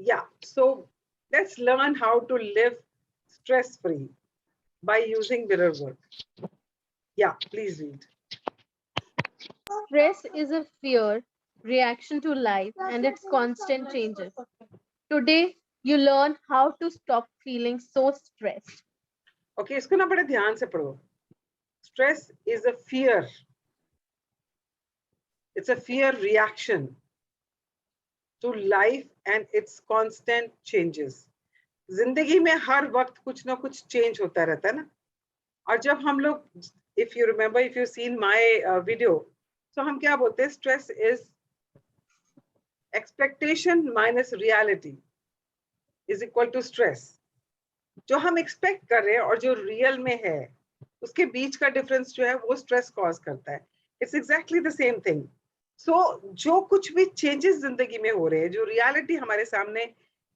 Yeah, so let's learn how to live stress-free by using mirror work. Yeah, please read. Stress is a fear reaction to life and its constant changes. Today, you learn how to stop feeling so stressed. Okay, इसको ना बड़े ध्यान से पढ़ो. Stress is a fear. It's a fear reaction to life and its constant changes. जिंदगी में हर वक्त कुछ ना कुछ चेंज होता रहता है ना. और जब हम लोग, if you remember, if you've seen my video, so हम क्या बोलते हैं? Stress is expectation minus reality is equal to stress. जो हम एक्सपेक्ट कर रहे हैं और जो रियल में है उसके बीच का डिफरेंस जो है वो स्ट्रेस कॉज करता है. It's exactly the same thing. So जो कुछ भी चेंजेस जिंदगी में हो रहे हैं, जो रियलिटी हमारे सामने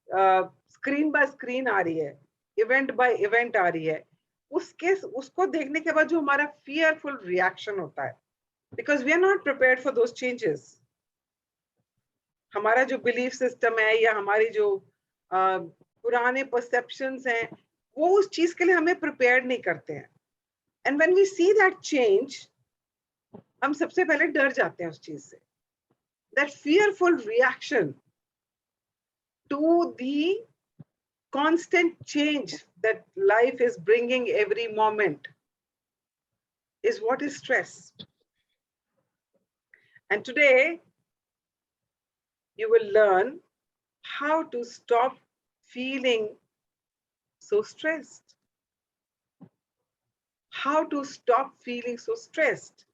स्क्रीन बाय स्क्रीन आ रही है, इवेंट बाय इवेंट आ रही है, उसको देखने के बाद जो हमारा फियरफुल रिएक्शन होता है, because we are not prepared for those changes. हमारा जो बिलीफ सिस्टम है या हमारी जो पुराने परसेप्शंस हैं, वो उस चीज के लिए हमें प्रिपेयर नहीं करते हैं. And when we see that change, हम सबसे पहले डर जाते हैं उस चीज से. That fearful reaction to the constant change that life is bringing every moment is what is stress. And today you will learn how to stop feeling so stressed. How to stop feeling so stressed.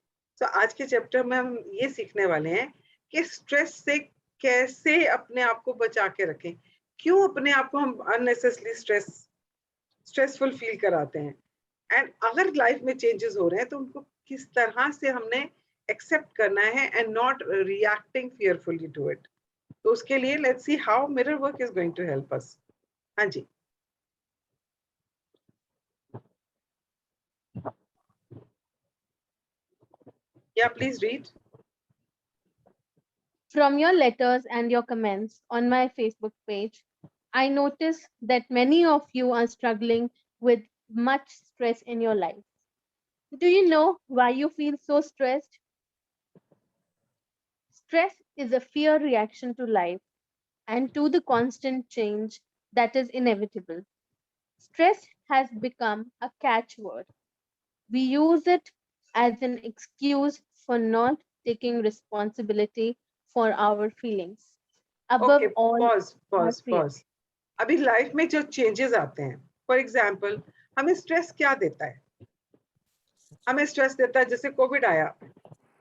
So आज के chapter में हम ये सीखने वाले हैं कि stress से कैसे अपने आप को बचा के रखें. क्यों अपने आप को हम अननेसेसरी स्ट्रेसफुल फील कराते हैं, एंड अगर लाइफ में चेंजेस हो रहे हैं तो उनको किस तरह से हमने एक्सेप्ट करना है and not reacting fearfully to it. तो उसके लिए let's see how mirror work is going to help us. हाँ जी. Yeah, please read. From your letters and your comments on my Facebook page, I notice that many of you are struggling with much stress in your life. Do you know why you feel so stressed? Stress is a fear reaction to life and to the constant change that is inevitable. Stress has become a catchword. We use it as an excuse for not taking responsibility for our feelings. Okay, Above all, pause our pause fear. Pause. अभी life में जो changes आते हैं, for example हमें stress क्या देता है? हमें स्ट्रेस देता है जैसे कोविड आया,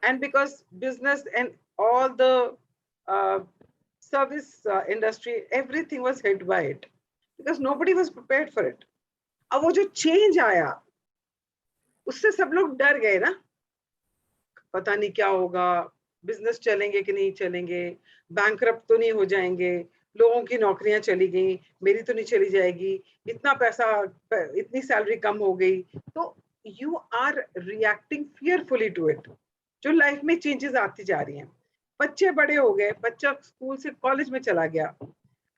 and because business and all the service industry, everything was hit by it because nobody was prepared for it. अब वो जो चेंज आया उससे सब लोग डर गए ना. पता नहीं क्या होगा, बिजनेस चलेंगे कि नहीं चलेंगे, बैंकरप्ट तो नहीं हो जाएंगे, लोगों की नौकरियां चली गई, मेरी तो नहीं चली जाएगी, इतना पैसा, इतनी सैलरी कम हो गई. तो you are reacting fearfully to it. जो लाइफ में चेंजेस आती जा रही हैं, बच्चे बड़े हो गए, बच्चा स्कूल से कॉलेज में चला गया,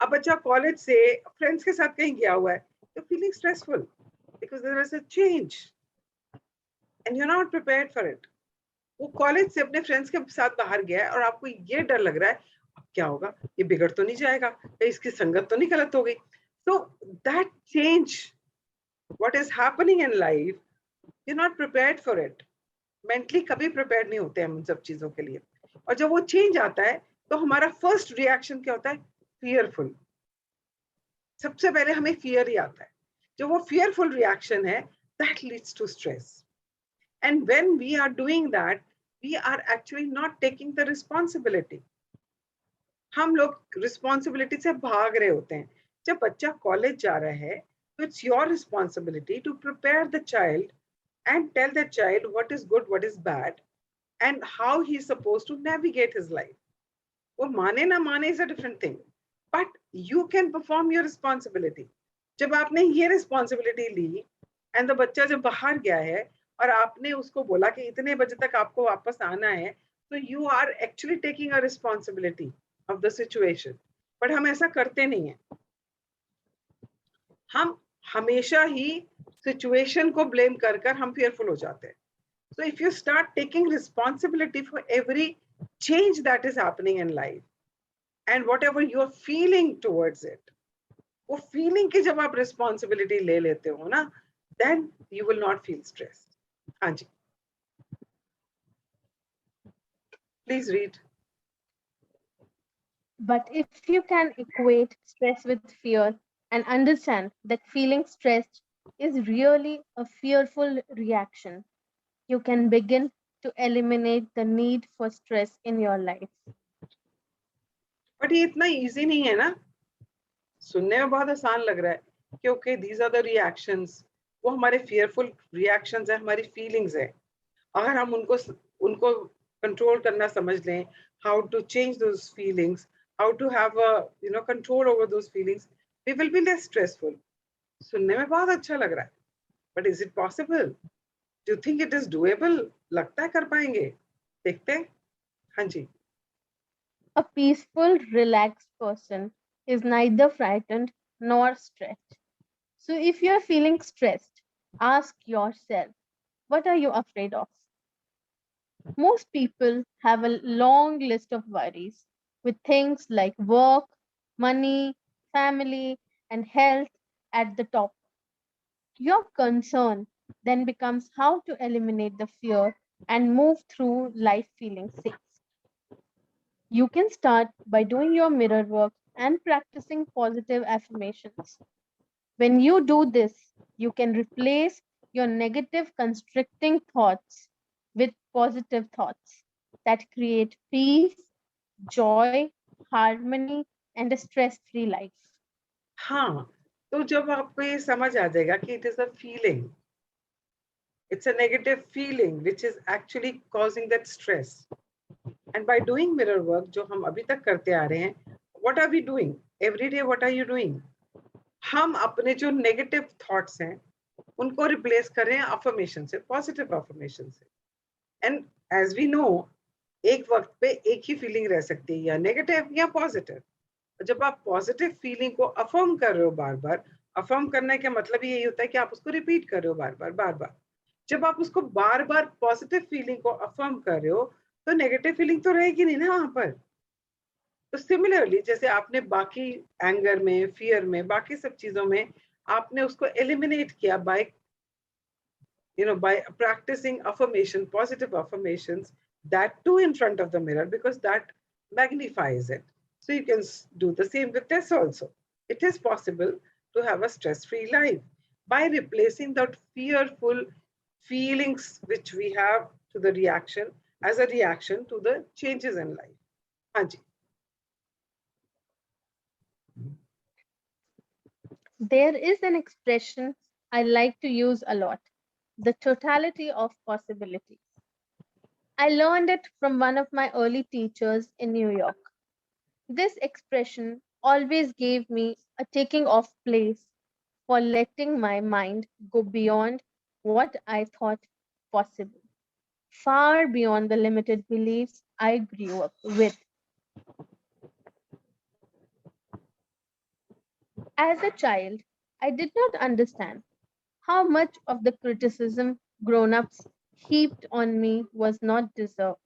अब बच्चा कॉलेज से फ्रेंड्स के साथ कहीं गया हुआ है, तो feeling stressful because there is a change and you are not prepared for it. वो कॉलेज से अपने फ्रेंड्स के साथ बाहर गया है और आपको ये डर लग रहा है अब क्या होगा, ये बिगड़ तो नहीं जाएगा, इसकी संगत तो नहीं गलत हो गई. So that change, what is happening in life, you not prepared for it. Mentally कभी प्रिपेयर्ड नहीं होते हम उन सब चीजों के लिए. और जब वो चेंज आता है तो हमारा फर्स्ट रिएक्शन क्या होता है? फियरफुल. सबसे पहले हमें फियर ही आता है. जो वो फियरफुल रिएक्शन है, that leads to stress. And when we are doing that, we are actually not taking the responsibility. हम लोग रिस्पॉन्सिबिलिटी से भाग रहे होते हैं. जब बच्चा कॉलेज जा रहा है तो it's your responsibility to prepare the child and tell the child what is good, what is bad, and how he is supposed to navigate his life. वो माने ना माने is a different thing, but you can perform your responsibility. जब आपने ये responsibility Lee and the बच्चा जब बाहर गया है और आपने उसको बोला कि इतने बजे तक आपको वापस आना है, तो you are actually taking a responsibility of the situation. But हम ऐसा करते नहीं है. हम हमेशा ही सिचुएशन को ब्लेम कर कर हम fearful हो जाते हैं. So if you start taking responsibility for every change that is happening in life and whatever you are feeling towards it, वो feeling की जब आप responsibility ले लेते हो ना, then you will not feel stress. हाँ जी. Please read. But if you can equate stress with fear and understand that feeling stressed is really a fearful reaction, you can begin to eliminate the need for stress in your life. But ये इतना easy नहीं है ना. सुनने में बहुत आसान लग रहा है कि okay, these are the reactions. वो हमारे fearful reactions है, हमारी feelings है. अगर हम उनको control करना समझ लें, how to change those feelings, how to have a control over those feelings, we will be less stressful. सुनने में बहुत अच्छा लग रहा है. But is it possible? Do you think it is doable? लगता है कर पाएंगे? देखते हैं. हाँ जी. A peaceful, relaxed person is neither frightened nor stressed. So if you are feeling stressed, ask yourself, what are you afraid of? Most people have a long list of worries with things like work, money, family, and health at the top. Your concern then becomes how to eliminate the fear and move through life feeling safe. You can start by doing your mirror work and practicing positive affirmations. When you do this, you can replace your negative constricting thoughts with positive thoughts that create peace, joy, harmony, and a stress free life. हाँ, तो जब आपको ये समझ आ जाएगा कि it is a feeling, it's a negative feeling which is actually causing that stress. And by doing mirror work, जो हम अभी तक करते आ रहे हैं, what are we doing? Every day, what are you doing? हम अपने जो negative thoughts हैं, उनको replace करें affirmation से, positive affirmation से. And as we know, एक वक्त पे एक ही feeling रह सकती है, या negative या positive. जब आप पॉजिटिव फीलिंग को अफर्म कर रहे हो बार बार, अफर्म करने का मतलब यही होता है कि आप उसको रिपीट कर रहे हो बार बार. जब आप उसको बार बार पॉजिटिव फीलिंग को अफर्म कर रहे हो, तो नेगेटिव फीलिंग तो रहेगी नहीं ना वहां पर. तो सिमिलरली जैसे आपने बाकी एंगर में, फियर में, बाकी सब चीजों में आपने उसको एलिमिनेट किया bye by practicing affirmation, positive affirmations, that too in front of the mirror, because that magnifies it. So you can do the same with this also. It is possible to have a stress-free life by replacing that fearful feelings which we have to the reaction as a reaction to the changes in life. Anji. There is an expression I like to use a lot, the totality of possibilities. I learned it from one of my early teachers in New York. This expression always gave me a taking off place for letting my mind go beyond what I thought possible, far beyond the limited beliefs I grew up with. As a child, I did not understand how much of the criticism grown ups heaped on me was not deserved.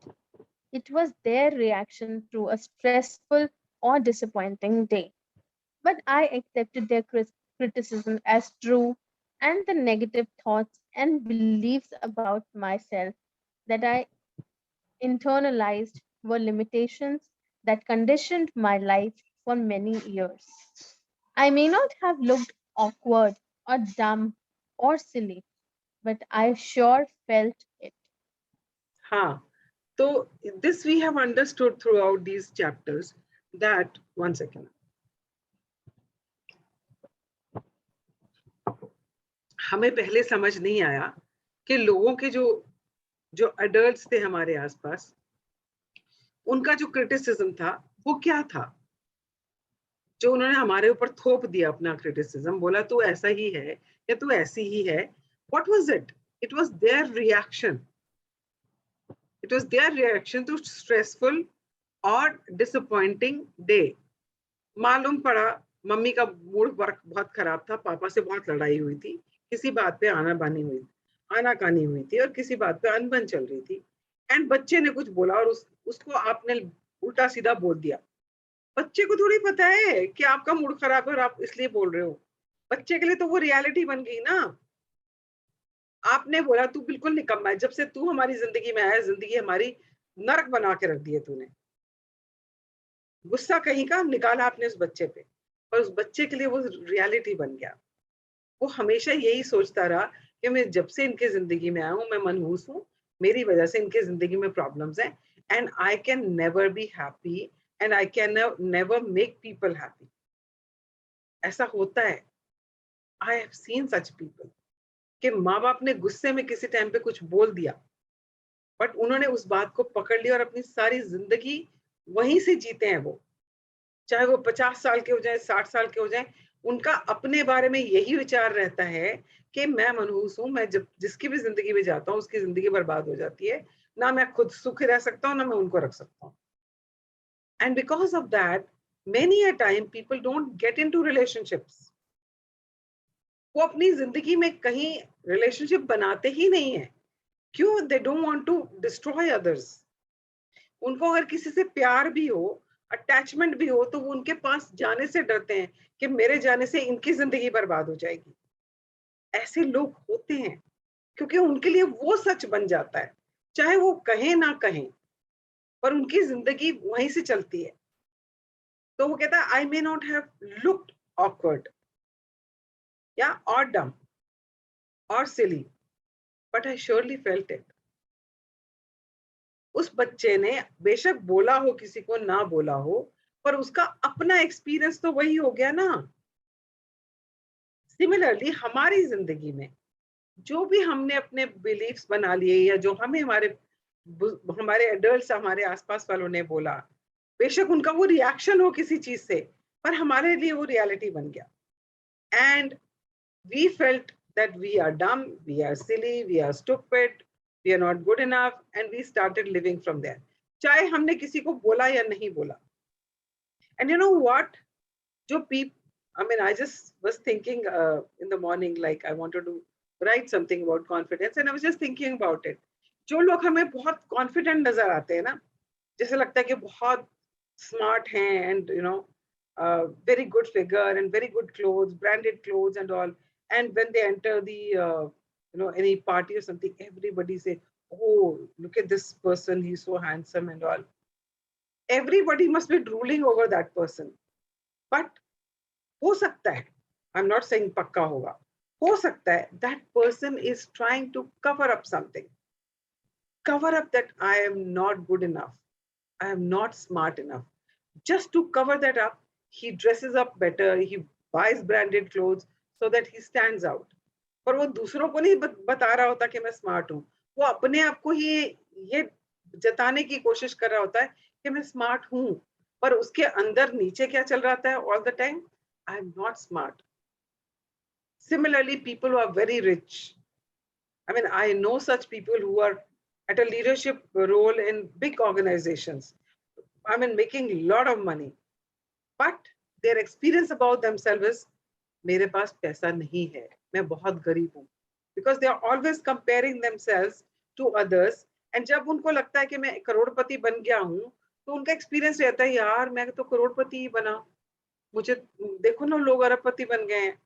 It was their reaction to a stressful or disappointing day. But I accepted their criticism as true, and the negative thoughts and beliefs about myself that I internalized were limitations that conditioned my life for many years. I may not have looked awkward or dumb or silly, but I sure felt it. Haan. So this we have understood throughout these chapters that, one second. हमें पहले समझ नहीं आया कि लोगों के जो adults थे हमारे आसपास, उनका जो क्रिटिसिज्म था वो क्या था, जो उन्होंने हमारे ऊपर थोप दिया अपना क्रिटिसिज्म, बोला तू ऐसा ही है या तू ऐसी ही है. What was it? It was their reaction. It was their reaction to stressful or disappointing day. मालूम पड़ा मम्मी का मूड बहुत खराब था, पापा से बहुत लड़ाई हुई थी, किसी बात पे आनाकानी हुई थी और किसी बात पे अनबन चल रही थी। एंड बच्चे ने कुछ बोला और उसको आपने उल्टा सीधा बोल दिया। बच्चे को थोड़ी पता है कि आपका मूड खराब है और आप इसलिए बोल रहे हो। बच्चे के लिए तो वो रियलिटी बन गई ना। आपने बोला तू बिल्कुल निकम्मा है, जब से तू हमारी जिंदगी में आया जिंदगी हमारी नरक बना के रख दी है तूने। गुस्सा कहीं का निकाला आपने उस बच्चे पे, और उस बच्चे के लिए वो रियलिटी बन गया। वो हमेशा यही सोचता रहा कि मैं जब से इनके जिंदगी में आया हूँ मैं मनहूस हूँ, मेरी वजह से इनके जिंदगी में प्रॉब्लम्स हैं, and I can never be happy, and I can never make people happy. ऐसा होता है। I have seen such people कि माँ बाप ने गुस्से में किसी टाइम पे कुछ बोल दिया, बट उन्होंने उस बात को पकड़ लिया और अपनी सारी जिंदगी वहीं से जीते हैं वो। चाहे वो 50 साल के हो जाए, 60 साल के हो जाए, उनका अपने बारे में यही विचार रहता है कि मैं मनहूस हूं, मैं जब जिसकी भी जिंदगी में जाता हूँ उसकी जिंदगी बर्बाद हो जाती है, ना मैं खुद सुखी रह सकता हूँ ना मैं उनको रख सकता हूँ। And because of that many a time people don't get into relationships. वो अपनी जिंदगी में कहीं रिलेशनशिप बनाते ही नहीं है। क्यों? They don't want to destroy others. उनको अगर किसी से प्यार भी हो, अटैचमेंट भी हो, तो वो उनके पास जाने से डरते हैं कि मेरे जाने से इनकी जिंदगी बर्बाद हो जाएगी। ऐसे लोग होते हैं क्योंकि उनके लिए वो सच बन जाता है, चाहे वो कहें ना कहें, पर उनकी जिंदगी वहीं से चलती है। तो वो कहता है I may not have looked awkward या और डम और silly, but I surely felt it. उस बच्चे ने बेशक बोला हो किसी को, ना बोला हो, पर उसका अपना एक्सपीरियंस तो वही हो गया ना। सिमिलरली हमारी जिंदगी में जो भी हमने अपने बिलीफ्स बना लिए या जो हमें हमारे एडल्ट्स हमारे आसपास वालों ने बोला, बेशक उनका वो रिएक्शन हो किसी चीज से, पर हमारे लिए वो रियलिटी बन गया। And we felt that we are dumb, we are silly, we are stupid, we are not good enough, and we started living from there, चाहे हमने किसी को बोला या नहीं बोला। And you know what? जो people, I mean, I just was thinking in the morning, like I wanted to write something about confidence, and I was just thinking about it. जो लोग हमें बहुत confident नजर आते हैं ना, जैसे लगता है कि बहुत smart हैं and you know very good figure and very good clothes, branded clothes and all, and when they enter the any party or something, everybody say, "Oh, look at this person, he's so handsome and all." Everybody must be drooling over that person, but हो सकता है, आई am not saying पक्का होगा, हो सकता है that person is trying to cover up something, cover up that I am not good enough, I am not smart enough. Just to cover that up, he dresses up better, he buys branded clothes so that he stands out. पर वो दूसरों को नहीं बता रहा होता कि मैं स्मार्ट हूँ, वो अपने आप को ही ये जताने की कोशिश कर रहा होता है कि मैं स्मार्ट हूँ, पर उसके अंदर नीचे क्या चल रहा था all the time? I am not smart. Similarly, people who are very rich. I mean, I know such people who are at a leadership role in big organizations. I mean, making a lot of money. But their experience about themselves is, मेरे पास पैसा नहीं है, मैं बहुत गरीब हूँ. Because they are always comparing themselves to others. And जब उनको लगता है कि मैं करोड़पति बन गया हूँ, तो उनका एक्सपीरियंस रहता है, यार मैं तो करोड़पति ही बना, मुझे देखो ना लोग अरबपति बन गए हैं।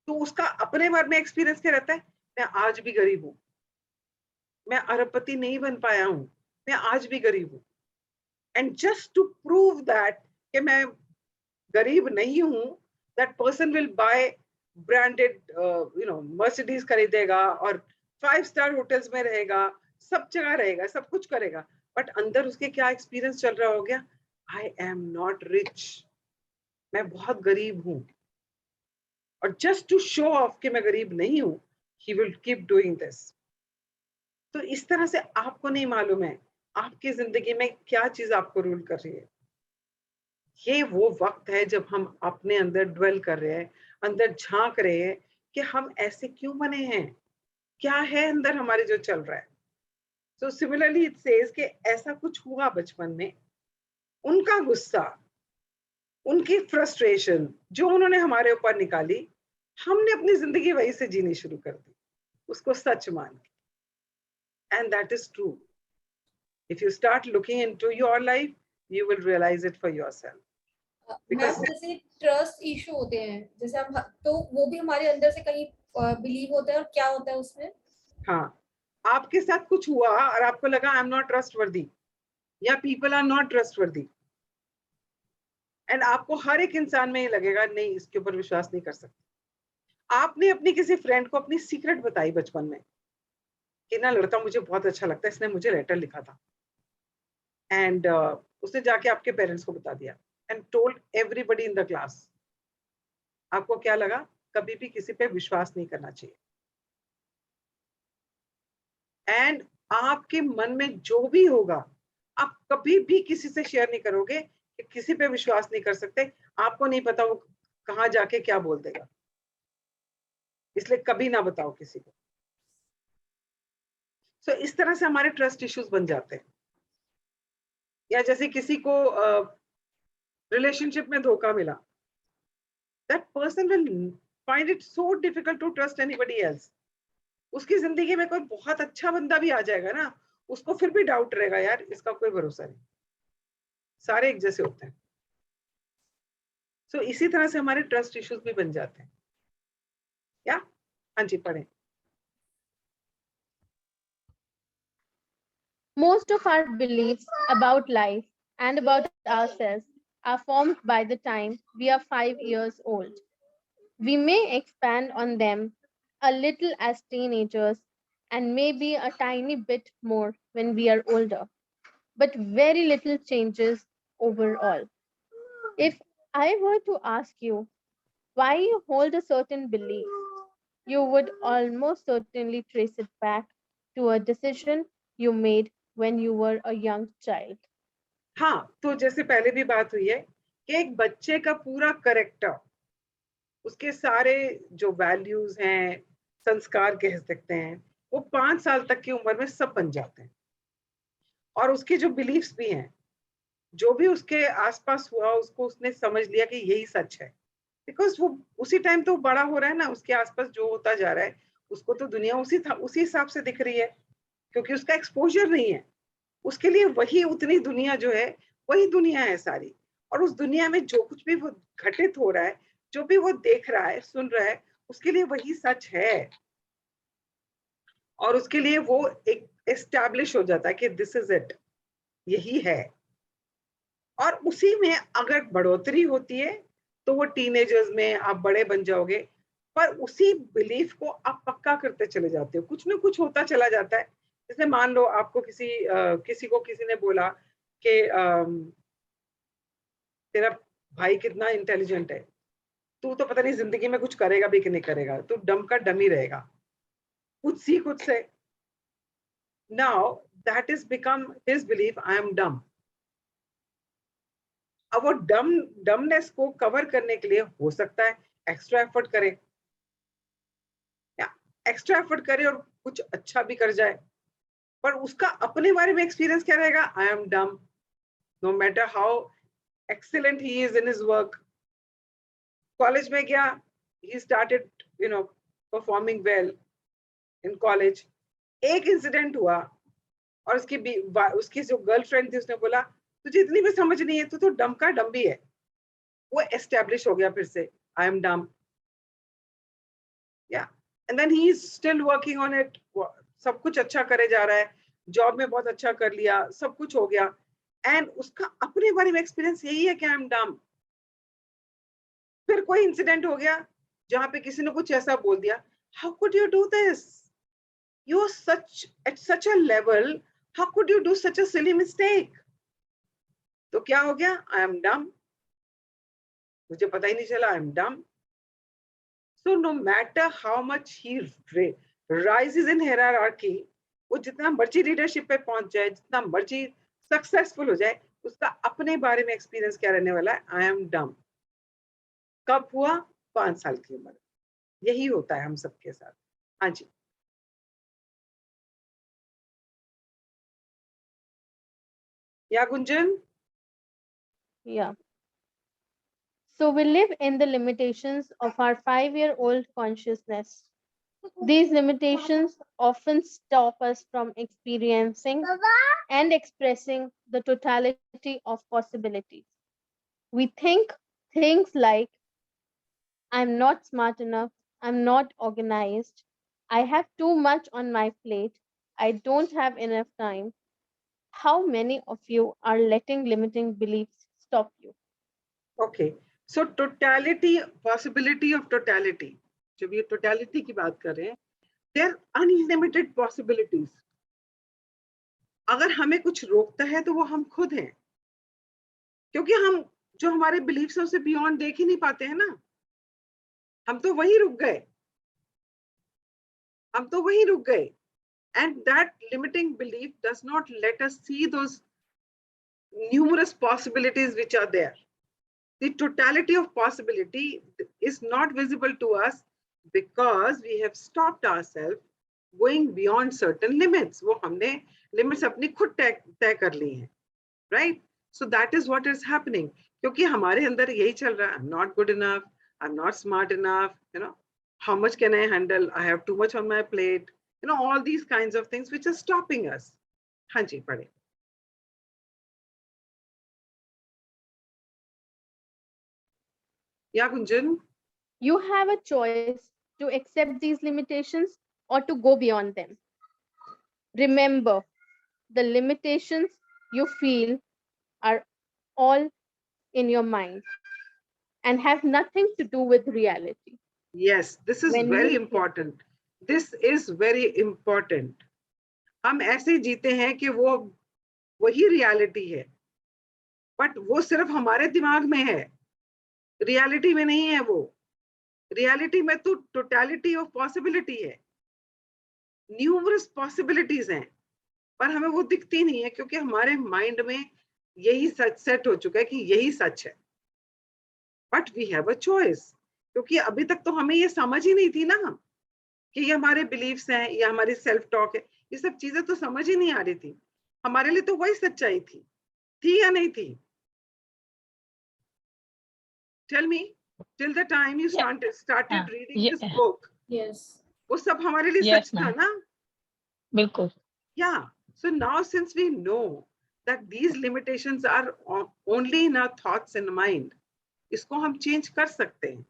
तो उसका अपने बारे में एक्सपीरियंस क्या रहता है? मैं आज भी गरीब हूँ, मैं अरबपति नहीं बन पाया हूँ, मैं आज भी गरीब हूँ। And just to prove that कि मैं गरीब नहीं हूँ, that person will buy branded Mercedes खरीदेगा और 5 स्टार होटल्स में रहेगा, सब जगह रहेगा, सब कुछ करेगा, बट अंदर उसके क्या एक्सपीरियंस चल रहा हो गया? आई एम नॉट रिच, मैं बहुत गरीब हूँ। और जस्ट टू शो ऑफ कि मैं गरीब नहीं हूं, he will keep doing this. तो इस तरह से आपको नहीं मालूम है आपकी जिंदगी में क्या चीज आपको रूल कर रही है। ये वो वक्त है जब हम अपने अंदर ड्वेल कर रहे हैं, अंदर झांक रहे हैं कि हम ऐसे क्यों बने हैं, क्या है अंदर हमारे जो चल रहा है। सो सिमिलरली इट सेज कि ऐसा कुछ हुआ बचपन में, उनका गुस्सा, उनकी फ्रस्ट्रेशन जो उन्होंने हमारे ऊपर निकाली, हमने अपनी जिंदगी वही से जीनी शुरू कर दी, उसको सच मान के। And that is true. If you start looking into your life, you will realize it for yourself. Ma'am जैसे ट्रस्ट इशू होते हैं, जैसे हम, तो वो भी हमारे अंदर से कहीं बिलीव होता है, और क्या होता है उसमें? हाँ, आपके साथ कुछ हुआ और आपको लगा आई एम नॉट ट्रस्टवर्दी या people are not trustworthy, and आपको हर एक इंसान में ये लगेगा नहीं इसके ऊपर विश्वास नहीं कर सकते। आपने अपनी किसी फ्रेंड को अपनी सीक्रेट बताई बचपन में कि ना लड़का मुझे बहुत अच्छा लगता है, इसने मुझे लेटर लिखा था, एंड उसने जाके आपके पेरेंट्स को बता दिया and told everybody in the class. आपको क्या लगा? कभी भी किसी पे विश्वास नहीं करना चाहिए। एंड आपके मन में जो भी होगा, आप कभी भी किसी से शेयर नहीं करोगे कि किसी पे विश्वास नहीं कर सकते। आपको नहीं पता वो कहाँ जाके क्या बोल देगा, इसलिए कभी ना बताओ किसी को। सो इस तरह से हमारे ट्रस्ट इश्यूज बन जाते हैं। या जैसे किसी को रिलेशनशिप में धोखा मिला, that person will find it so difficult to trust anybody else. उसकी जिंदगी में कोई बहुत अच्छा बंदा भी आ जाएगा ना, उसको फिर भी डाउट रहेगा, यार इसका कोई भरोसा नहीं, सारे एक जैसे होते हैं। सो इसी तरह से हमारे ट्रस्ट इश्यूज भी बन जाते हैं। क्या? हाँ जी, पढ़ें। Most of our beliefs about life and about ourselves are formed by the time we are 5 years old. We may expand on them a little as teenagers and maybe a tiny bit more when we are older, but very little changes overall. If I were to ask you why you hold a certain belief, you would almost certainly trace it back to a decision you made when you were a young child. हाँ, तो जैसे पहले भी बात हुई है कि एक बच्चे का पूरा करेक्टर, उसके सारे जो वैल्यूज हैं, संस्कार कह सकते हैं, वो 5 साल तक की उम्र में सब बन जाते हैं। और उसके जो बिलीफ्स भी हैं, जो भी उसके आसपास हुआ, उसको उसने समझ लिया कि यही सच है। बिकॉज वो उसी टाइम तो बड़ा हो रहा है ना, उसके आसपास जो होता जा रहा है, उसको तो दुनिया उसी हिसाब से दिख रही है, क्योंकि उसका एक्सपोजर नहीं है। उसके लिए वही उतनी दुनिया जो है, वही दुनिया है सारी। और उस दुनिया में जो कुछ भी वो घटित हो रहा है, जो भी वो देख रहा है, सुन रहा है, उसके लिए वही सच है। और उसके लिए वो एक एस्टैब्लिश हो जाता है कि दिस इज इट, यही है। और उसी में अगर बढ़ोतरी होती है तो वो टीनेजर्स में आप बड़े बन जाओगे, पर उसी बिलीफ को आप पक्का करते चले जाते हो, कुछ ना कुछ होता चला जाता है। जैसे मान लो आपको किसी ने बोला कि तेरा भाई कितना इंटेलिजेंट है, तू तो पता नहीं जिंदगी में कुछ करेगा भी कि नहीं करेगा, तू डम का डम ही रहेगा, कुछ सीख खुद से। Now that is become his belief, I am डम। अब वो डमनेस को कवर करने के लिए हो सकता है एक्स्ट्रा एफर्ट करे, या एक्स्ट्रा एफर्ट करे और कुछ अच्छा भी कर जाए, पर उसका अपने बारे में एक्सपीरियंस क्या रहेगा? I am dumb, no matter how excellent he is in his work. College में गया, he started performing well in college. एक इंसिडेंट हुआ और उसकी जो गर्लफ्रेंड थी, उसने बोला तुझे इतनी भी समझ नहीं है, तू तो डम का डम भी है। वो एस्टेब्लिश हो गया फिर से, आई एम डम। या and then he is still working on it, सब कुछ अच्छा करे जा रहा है, जॉब में बहुत अच्छा कर लिया, सब कुछ हो गया, एंड उसका अपने बारे में एक्सपीरियंस यही है कि आई एम डम। फिर कोई इंसिडेंट हो गया जहां पे किसी ने कुछ ऐसा बोल दिया, how could you do this, you are such at such a level, how could you do such a silly mistake. तो क्या हो गया? आई एम डम, मुझे पता ही नहीं चला, आई एम डम। So no matter how much he rises in hierarchy, वो जितना मर्जी लीडरशिप पे पहुंच जाए, जितना मर्जी सक्सेसफुल हो जाए, उसका अपने बारे में एक्सपीरियंस क्या रहने वाला है? आई एम डम। कब हुआ? 5 साल की उम्र। यही होता है हम सबके साथ। हाँ जी, या Gunjan? Yeah. So we live in the limitations of our 5-year-old consciousness. These limitations often stop us from experiencing and expressing the totality of possibilities. We think things like, I'm not smart enough, I'm not organized, I have too much on my plate, I don't have enough time. How many of you are letting limiting beliefs stop you? Okay, so totality, possibility of totality. जब ये totality की बात कर रहे हैं, there are unlimited possibilities. अगर हमें कुछ रोकता है तो वो हम खुद हैं, क्योंकि हम जो हमारे बिलीफ्स हैं उसे बियॉन्ड देख ही नहीं पाते हैं ना. हम तो वहीं रुक गए, हम तो वहीं रुक गए. And that limiting belief does not let us see those numerous possibilities which are there. The totality of possibility is not visible to us because we have stopped ourselves going beyond certain limits. वो हमने limits अपनी खुद तय कर ली हैं, right? So that is what is happening. क्योंकि हमारे अंदर यही चल रहा है. I'm not good enough. I'm not smart enough. You know, how much can I handle? I have too much on my plate. You know, all these kinds of things which are stopping us. हाँ जी, पढ़े. Yeah, Gunjan. You have a choice to accept these limitations or to go beyond them. Remember, the limitations you feel are all in your mind and have nothing to do with reality. Yes, this is When very you- important. This is very important. हम ऐसे जीते हैं कि वो वही reality है, but वो सिर्फ हमारे दिमाग में है, रियलिटी में नहीं है. वो रियलिटी में तो टोटलिटी ऑफ पॉसिबिलिटी है, न्यूमरस पॉसिबिलिटीज हैं, पर हमें वो दिखती नहीं है क्योंकि हमारे माइंड में यही सच सेट हो चुका है कि यही सच है. But we have a choice, क्योंकि अभी तक तो हमें ये समझ ही नहीं थी ना कि ये हमारे बिलीफ्स हैं, ये हमारी सेल्फ टॉक है. ये सब चीजें तो समझ ही नहीं आ रही थी. हमारे लिए तो वही सच्चाई थी या नहीं थी? Tell me, till the time you started reading this book, Yes. वो सब हमारे लिए Yes, सच था ma'am. ना? बिल्कुल. Yeah. So now since we know that these limitations are only in our thoughts and mind, इसको हम change कर सकते हैं,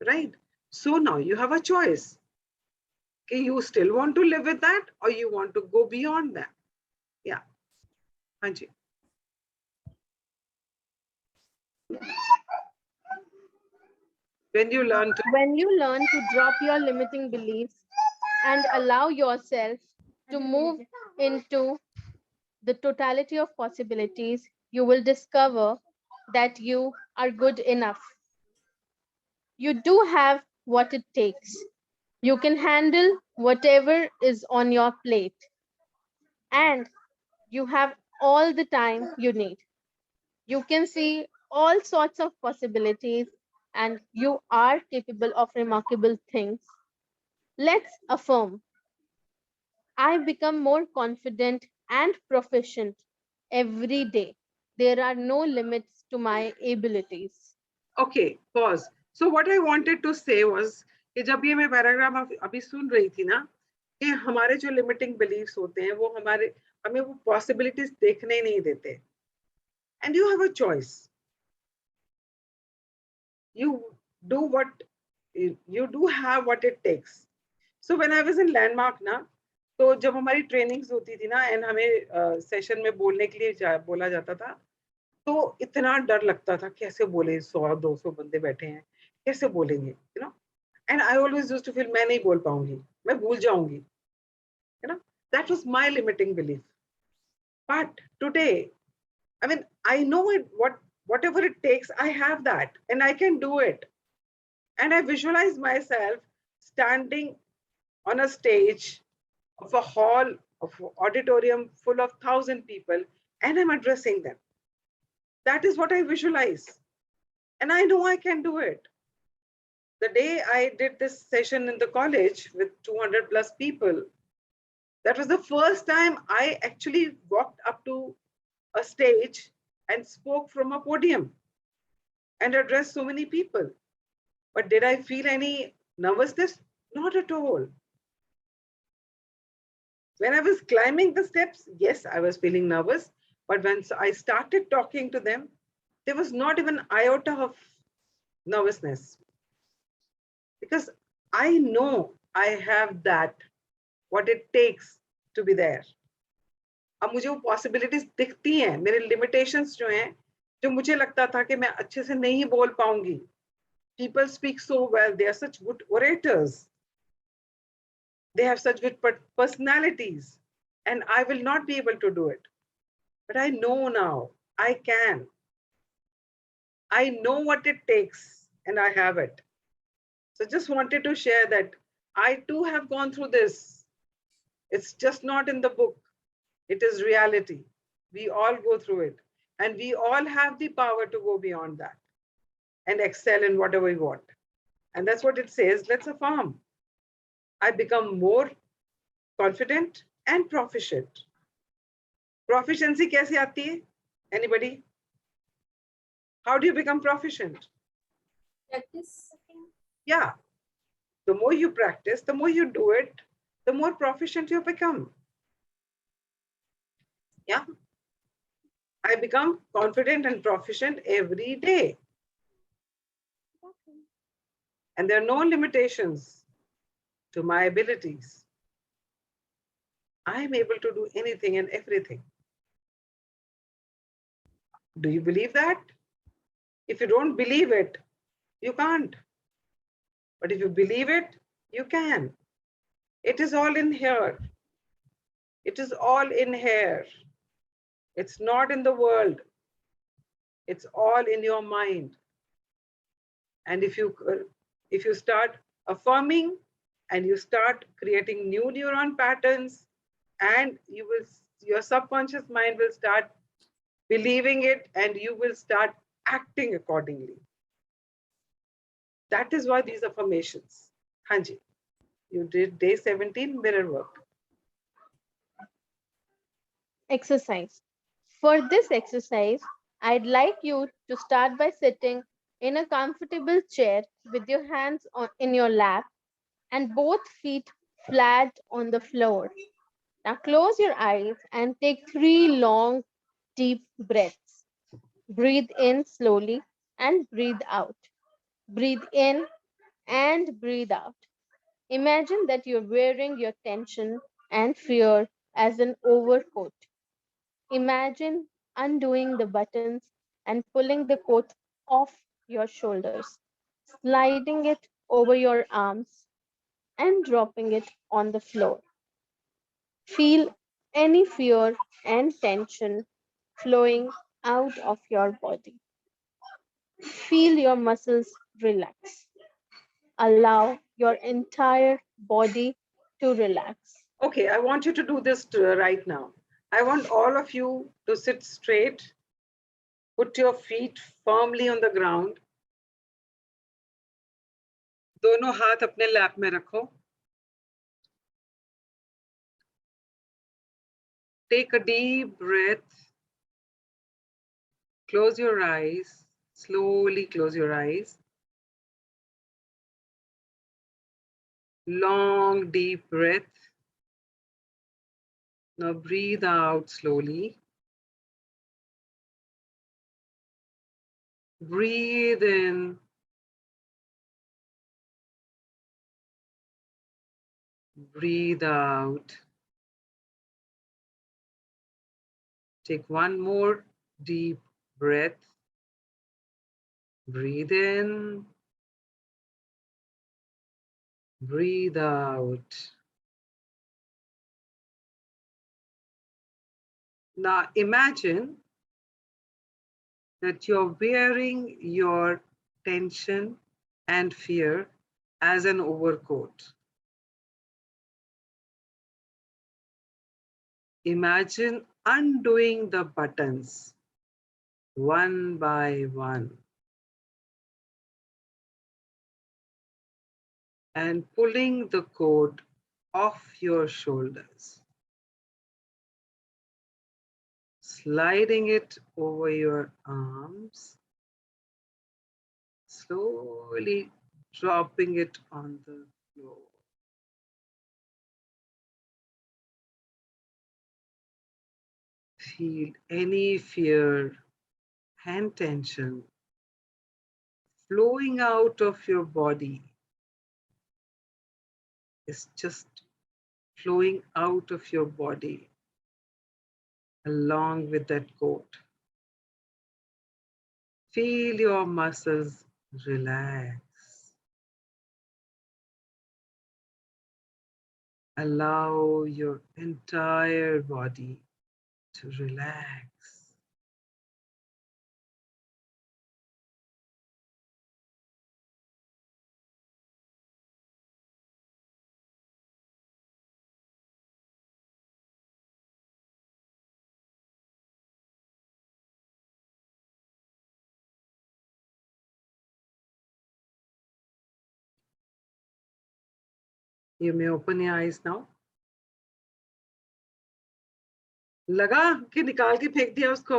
right? So now you have a choice. कि you still want to live with that or you want to go beyond that. Yeah. हाँ जी. When you learn to drop your limiting beliefs and allow yourself to move into the totality of possibilities, you will discover that you are good enough. You do have what it takes. You can handle whatever is on your plate. And you have all the time you need. You can see all sorts of possibilities and you are capable of remarkable things. Let's affirm. I become more confident and proficient every day. There are no limits to my abilities. Okay, pause. So what I wanted to say was कि जब ये मैं paragraph अभी सुन रही थी ना कि हमारे जो लिमिटिंग बिलीफ्स होते हैं वो हमें वो पॉसिबिलिटीज देखने ही नहीं देते. And you have a choice. You do have what it takes. So when I was in Landmark ना, तो जब हमारी ट्रेनिंग्स होती थी ना एंड हमें सेशन में बोलने के लिए बोला जाता था, तो इतना डर लगता था कैसे बोले, 100-200 बंदे बैठे हैं, कैसे बोलेंगे, you know. And I always used to feel मैं नहीं बोल पाऊंगी, मैं भूल जाऊंगी, you know. That was my limiting belief. But today, I mean, I know it. Whatever it takes, I have that, and I can do it. And I visualize myself standing on a stage of a hall of auditorium full of 1,000 people, and I'm addressing them. That is what I visualize, and I know I can do it. The day I did this session in the college with 200 plus people, that was the first time I actually walked up to a stage and spoke from a podium. and address so many people. But did I feel any nervousness? Not at all. When I was climbing the steps, yes, I was feeling nervous. But when I started talking to them, there was not even iota of nervousness. Because I know I have that, what it takes to be there. अब मुझे वो possibilities दिखती हैं, मेरे limitations जो हैं, जो मुझे लगता था कि मैं अच्छे से नहीं बोल पाऊंगी. People speak so well, they are such good orators, they have such good personalities, and I will not be able to do it. But I know now I can. I know what it takes and I have it. So just wanted to share that I too have gone through this. It's just not in the book. It is reality. We all go through it. And we all have the power to go beyond that and excel in whatever we want. And that's what it says. Let's affirm. I become more confident and proficient. Proficiency kaise aati hai? Anybody? How do you become proficient? Practice. Yeah. The more you practice, the more you do it, the more proficient you become. Yeah. I become confident and proficient every day. And there are no limitations to my abilities. I am able to do anything and everything. Do you believe that? If you don't believe it, you can't. But if you believe it, you can. It is all in here. It is all in here. It's not in the world. It's all in your mind. And if you start affirming and you start creating new neuron patterns, and your subconscious mind will start believing it, and you will start acting accordingly. That is why these affirmations. Hanji, you did day 17 mirror work. Exercise. For this exercise, I'd like you to start by sitting in a comfortable chair with your hands in your lap and both feet flat on the floor. Now close your eyes and take 3 long, deep breaths. Breathe in slowly and breathe out. Breathe in and breathe out. Imagine that you're wearing your tension and fear as an overcoat. Imagine undoing the buttons and pulling the coat off your shoulders, sliding it over your arms, and dropping it on the floor. Feel any fear and tension flowing out of your body. Feel your muscles relax. Allow your entire body to relax. Okay, I want you to do this right now. I want all of you to sit straight, put your feet firmly on the ground. दोनों हाथ अपने lap में रखो. Take a deep breath. Close your eyes. Slowly close your eyes. Long, deep breath. Now breathe out slowly. Breathe in. Breathe out. Take one more deep breath. Breathe in. Breathe out. Now imagine that you're wearing your tension and fear as an overcoat. Imagine undoing the buttons one by one and pulling the coat off your shoulders, sliding it over your arms slowly dropping it on the floor. Feel any fear and tension flowing out of your body. It's just flowing out of your body along with that coat. Feel your muscles relax. Allow your entire body to relax. You may open your eyes now. लगा कि निकाल के फेंक दिया उसको?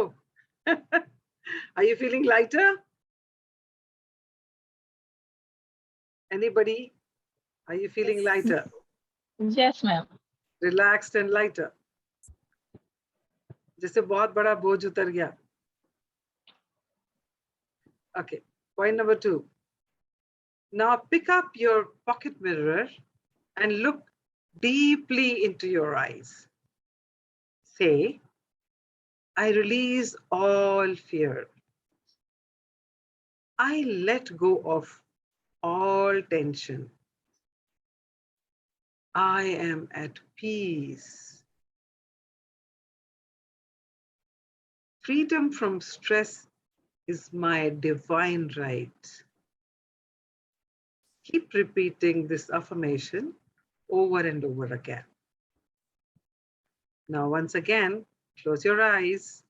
Are you feeling lighter? Anybody? Are you feeling lighter? Yes, ma'am. Relaxed and lighter? जैसे बहुत बड़ा बोझ उतर गया. Okay, point number 2. Now pick up your pocket mirror and look deeply into your eyes. Say, I release all fear. I let go of all tension. I am at peace. Freedom from stress is my divine right. Keep repeating this affirmation over and over again. Now, once again, close your eyes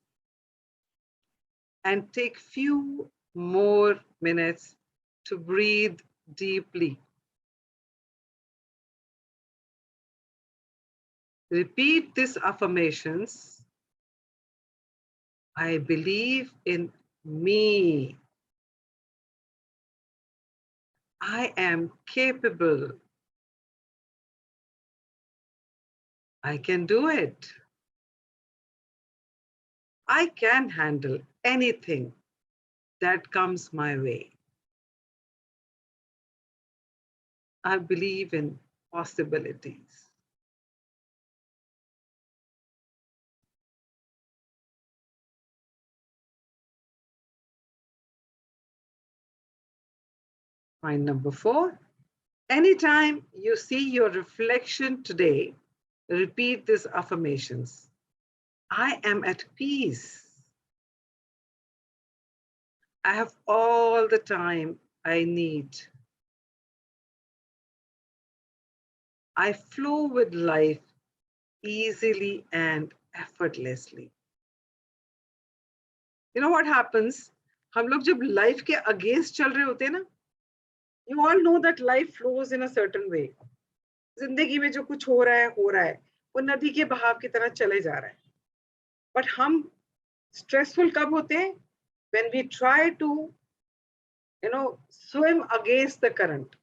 and take few more minutes to breathe deeply. Repeat these affirmations. I believe in me. I am capable. I can do it. I can handle anything that comes my way. I believe in possibilities. Point number 4. Anytime you see your reflection today, repeat these affirmations. I am at peace. I have all the time I need. I flow with life easily and effortlessly. You know what happens? हम लोग जब life के against चल रहे होते हैं ना, you all know that life flows in a certain way. जिंदगी में जो कुछ हो रहा है, वो नदी के बहाव की तरह चले जा रहा है. But हम stressful कब होते हैं? When we try to, swim against the current.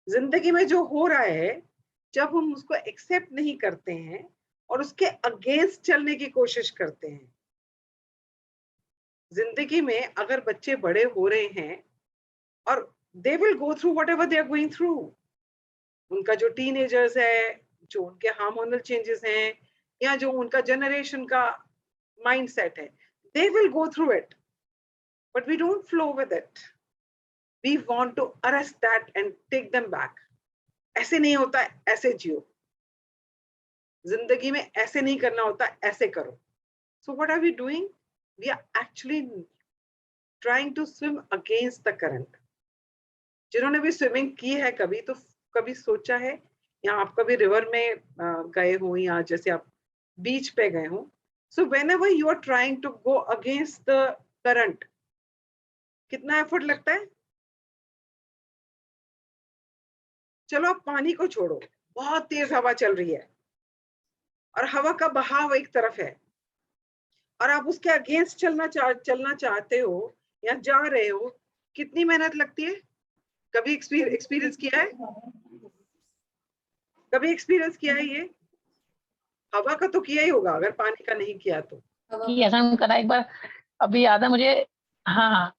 जिंदगी में जो हो रहा है, जब हम उसको एक्सेप्ट नहीं करते हैं और उसके अगेंस्ट चलने की कोशिश करते हैं. जिंदगी में अगर बच्चे बड़े हो रहे हैं और they will go through whatever they are going through. उनका जो टीनेजर्स है, जो उनके हार्मोनल चेंजेस हैं, या जो उनका जनरेशन का माइंडसेट है, they will go through it. But we don't flow with it. We want to arrest that and take them back. ऐसे नहीं होता, ऐसे जियो. जिंदगी में ऐसे नहीं करना होता, ऐसे करो. So what are we doing? We are actually trying to swim against the current. जिन्होंने भी स्विमिंग की है कभी, तो कभी सोचा है, या आप कभी रिवर में गए हो, या जैसे आप बीच पे गए हो. So whenever you are trying to go against the current, कितना एफर्ट लगता है? चलो आप पानी को छोड़ो, बहुत तेज हवा चल रही है और हवा का बहाव एक तरफ है और आप उसके अगेंस्ट चलना चाहते हो या जा रहे हो, कितनी मेहनत लगती है? कभी एक्सपीरियंस किया है? कभी एक्सपीरियंस किया है ये? हवा का तो किया ही होगा, अगर पानी का नहीं किया तो। कि ऐसा हम करा एक बार, अभी याद है मुझे। हाँ हाँ,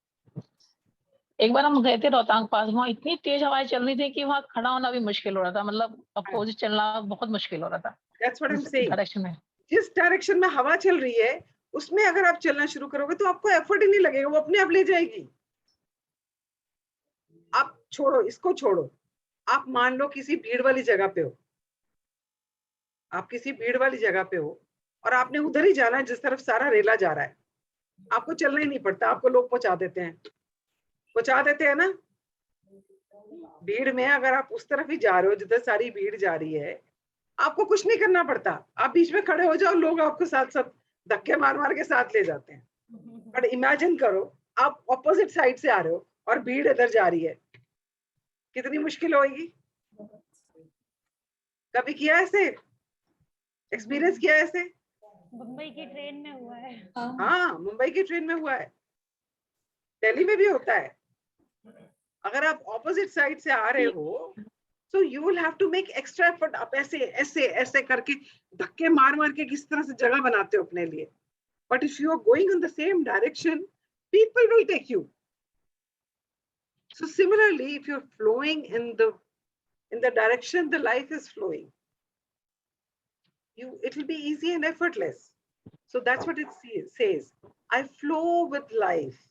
एक बार हम गए थे रोहतांग पास, वहाँ इतनी तेज हवाएं चल रही थी कि वहाँ खड़ा होना भी मुश्किल हो रहा था, मतलब अपोजिट चलना बहुत मुश्किल हो रहा था That's what I'm उस saying. डायरेक्शन में। जिस डायरेक्शन में हवा चल रही है उसमें अगर आप चलना शुरू करोगे तो आपको एफर्ट ही नहीं लगेगा, वो अपने आप ले जाएगी। आप छोड़ो, इसको छोड़ो, आप मान लो किसी भीड़ वाली जगह पे हो, आप किसी भीड़ वाली जगह पे हो और आपने उधर ही जाना है जिस तरफ सारा रेला जा रहा है, आपको चलना ही नहीं पड़ता, आपको लोग पहुंचा देते हैं ना। भीड़ में अगर आप उस तरफ ही जा रहे हो जिधर सारी भीड़ जा रही है, आपको कुछ नहीं करना पड़ता, आप बीच में खड़े हो जाओ, लोग आपको साथ साथ धक्के मार मार के साथ ले जाते हैं। बट इमेजिन करो आप ऑपोजिट साइड से आ रहे हो और भीड़ इधर जा रही है, कितनी मुश्किल होगी। कभी किया ऐसे? एक्सपीरियंस किया ऐसे? मुंबई की ट्रेन में हुआ है। हाँ, मुंबई की ट्रेन में हुआ है, दिल्ली में भी होता है। अगर आप ऑपोजिट साइड से आ रहे हो so you will have to make extra effort. आप ऐसे ऐसे ऐसे करके धक्के मार मार के किस तरह से जगह बनाते हो अपने लिए। But if you are going in the same direction, people will take you. So similarly, if you're flowing in the direction the life is flowing, it will be easy and effortless. So that's what it says. I flow with life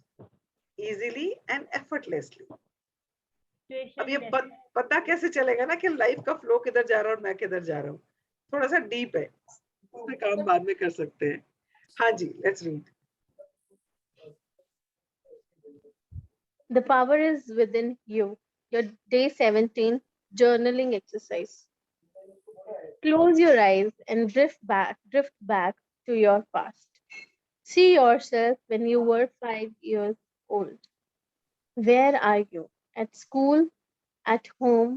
easily and effortlessly. अब ये पता कैसे चलेगा ना कि life का flow किधर जा रहा है और मैं किधर जा रहा हूँ, थोड़ा सा डीप है, उसमें काम बाद में कर सकते हैं। हाँ जी, let's read. The power is within you. Your day 17 journaling exercise. Close your eyes and drift back to your past. See yourself when you were 5 years old. Where are you? At school? At home?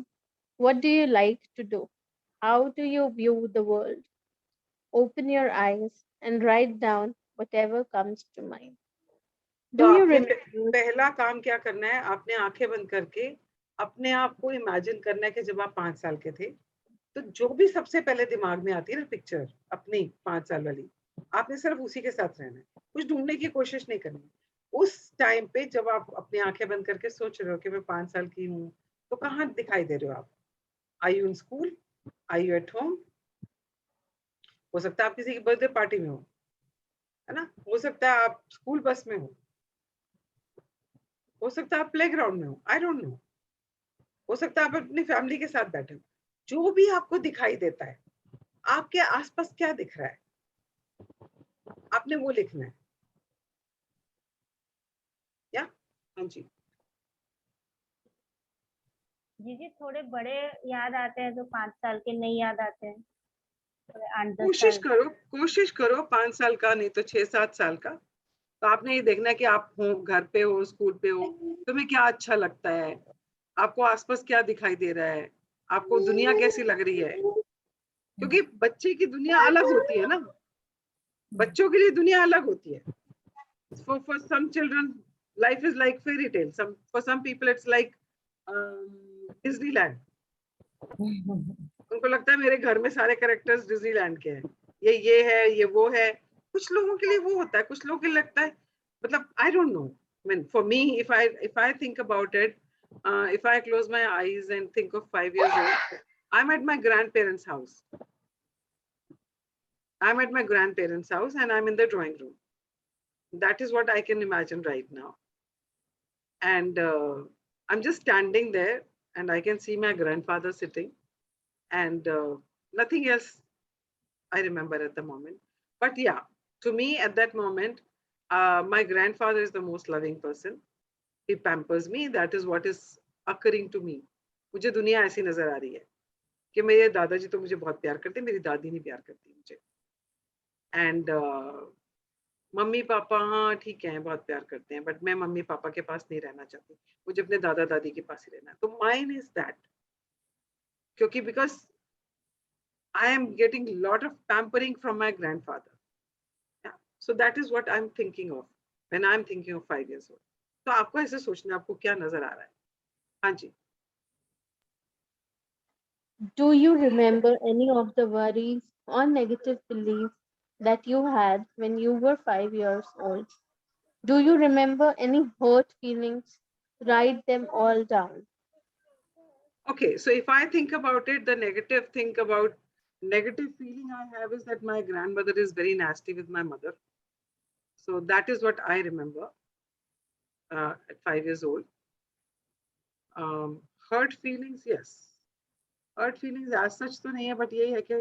What do you like to do? How do you view the world? Open your eyes and write down whatever comes to mind. तो Do you आपने remember? पहला काम क्या करना है, आपने आंखें बंद करके अपने आप को इमेजिन करना है कि जब आप 5 साल के थे, तो जो भी सबसे पहले दिमाग में आती है ना पिक्चर अपनी 5 साल वाली, आपने सिर्फ उसी के साथ रहना है, कुछ ढूंढने की कोशिश नहीं करनी। उस टाइम पे जब आप अपनी आंखें बंद करके सोच रहे हो कि मैं 5 साल की हूँ, तो कहाँ दिखाई दे रहे हो आप? Are you in school? Are you at home? हो सकता है आप किसी की बर्थडे पार्टी में हो, है ना, हो सकता है आप स्कूल बस में हो सकता है आप प्लेग्राउंड में हो, आई डोंट नो, हो सकता है आप अपनी फैमिली के साथ बैठे हो। जो भी आपको दिखाई देता है, आपके आसपास क्या दिख रहा है, आपने वो लिखना है। या हाँ जी, जी थोड़े बड़े याद आते हैं, जो 5 साल के नहीं याद आते हैं, थोड़े 8-10 कोशिश करो 5 साल का नहीं तो 6-7 साल का। तो आपने ये देखना है कि आप हो, घर पे हो, स्कूल पे हो, तुम्हें क्या अच्छा लगता है, आपको आसपास क्या दिखाई दे रहा है, आपको दुनिया कैसी लग रही है, क्योंकि बच्चे की दुनिया अलग होती है ना, बच्चों के लिए दुनिया अलग होती है। For some children life is like fairy tale, for some people it's like Disneyland. उनको लगता है मेरे घर में सारे कैरेक्टर्स डिज्नीलैंड के हैं, ये है, ये वो है। कुछ लोगों के लिए वो होता है, कुछ लोगों के लिए लगता है, मतलब I don't know. I mean, for me, if I think about it, if I close my eyes and think of 5 years old, I'm at my grandparents' house. I'm at my grandparents' house and I'm in the drawing room. That is what I can imagine right now. And I'm just standing there and I can see my grandfather sitting, and nothing else I remember at the moment. But yeah, to me at that moment, my grandfather is the most loving person. He pampers me. That is what is occurring to me. मुझे दुनिया ऐसी नजर आ रही है कि मेरे दादाजी तो मुझे बहुत प्यार करते हैं, मेरी दादी नहीं प्यार करती मुझे। एंड मम्मी पापा हाँ ठीक है, बहुत प्यार करते हैं, बट मैं मम्मी पापा के पास नहीं रहना चाहती, मुझे अपने दादा दादी के पास ही रहना है। तो माइन इज दैट, क्योंकि because I am getting a lot of pampering from my grandfather. Yeah. So that is what I'm thinking of when I'm thinking of 5 years old. तो आपको ऐसे सोचना है, आपको क्या नजर आ रहा है? हाँ जी. Do you remember any of the worries or negative beliefs that you had when you were 5 years old? Do you remember any hurt feelings? Write them all down. Okay, so if I think about it, the negative feeling I have is that my grandmother is very nasty with my mother. So that is what I remember at 5 years old. Hurt feelings, yes. Hurt feelings as such तो नहीं है, but यही है कि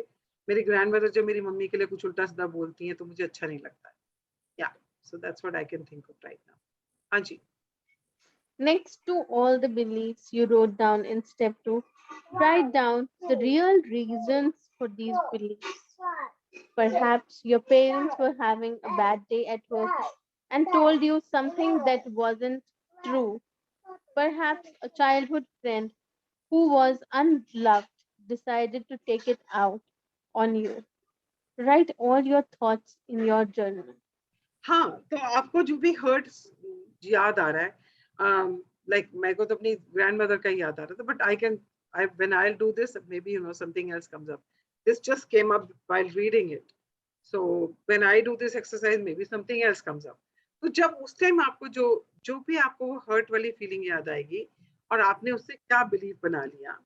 मेरी grandmother जो मेरी mummy के लिए कुछ उल्टा सीधा बोलती हैं तो मुझे अच्छा नहीं लगता है. Yeah, so that's what I can think of right now. हाँ जी. Next to all the beliefs you wrote down in step 2, write down the real reasons for these beliefs. Perhaps your parents were having a bad day at work and told you something that wasn't true. Perhaps a childhood friend who was unloved decided to take it out on you. Write all your thoughts in your journal. हाँ, तो आपको जो भी hurt याद आ रहा है, like मेरे को तो अपनी ग्रैंडमदर का ही याद आ रहा था, but I when I'll do this, maybe something else comes up. This just came up while reading it. So when I do this exercise, maybe something else comes up. तो जब उस टाइम आपको जो भी आपको हर्ट वाली feeling याद आएगी और आपने उससे क्या बिलीव बना लिया,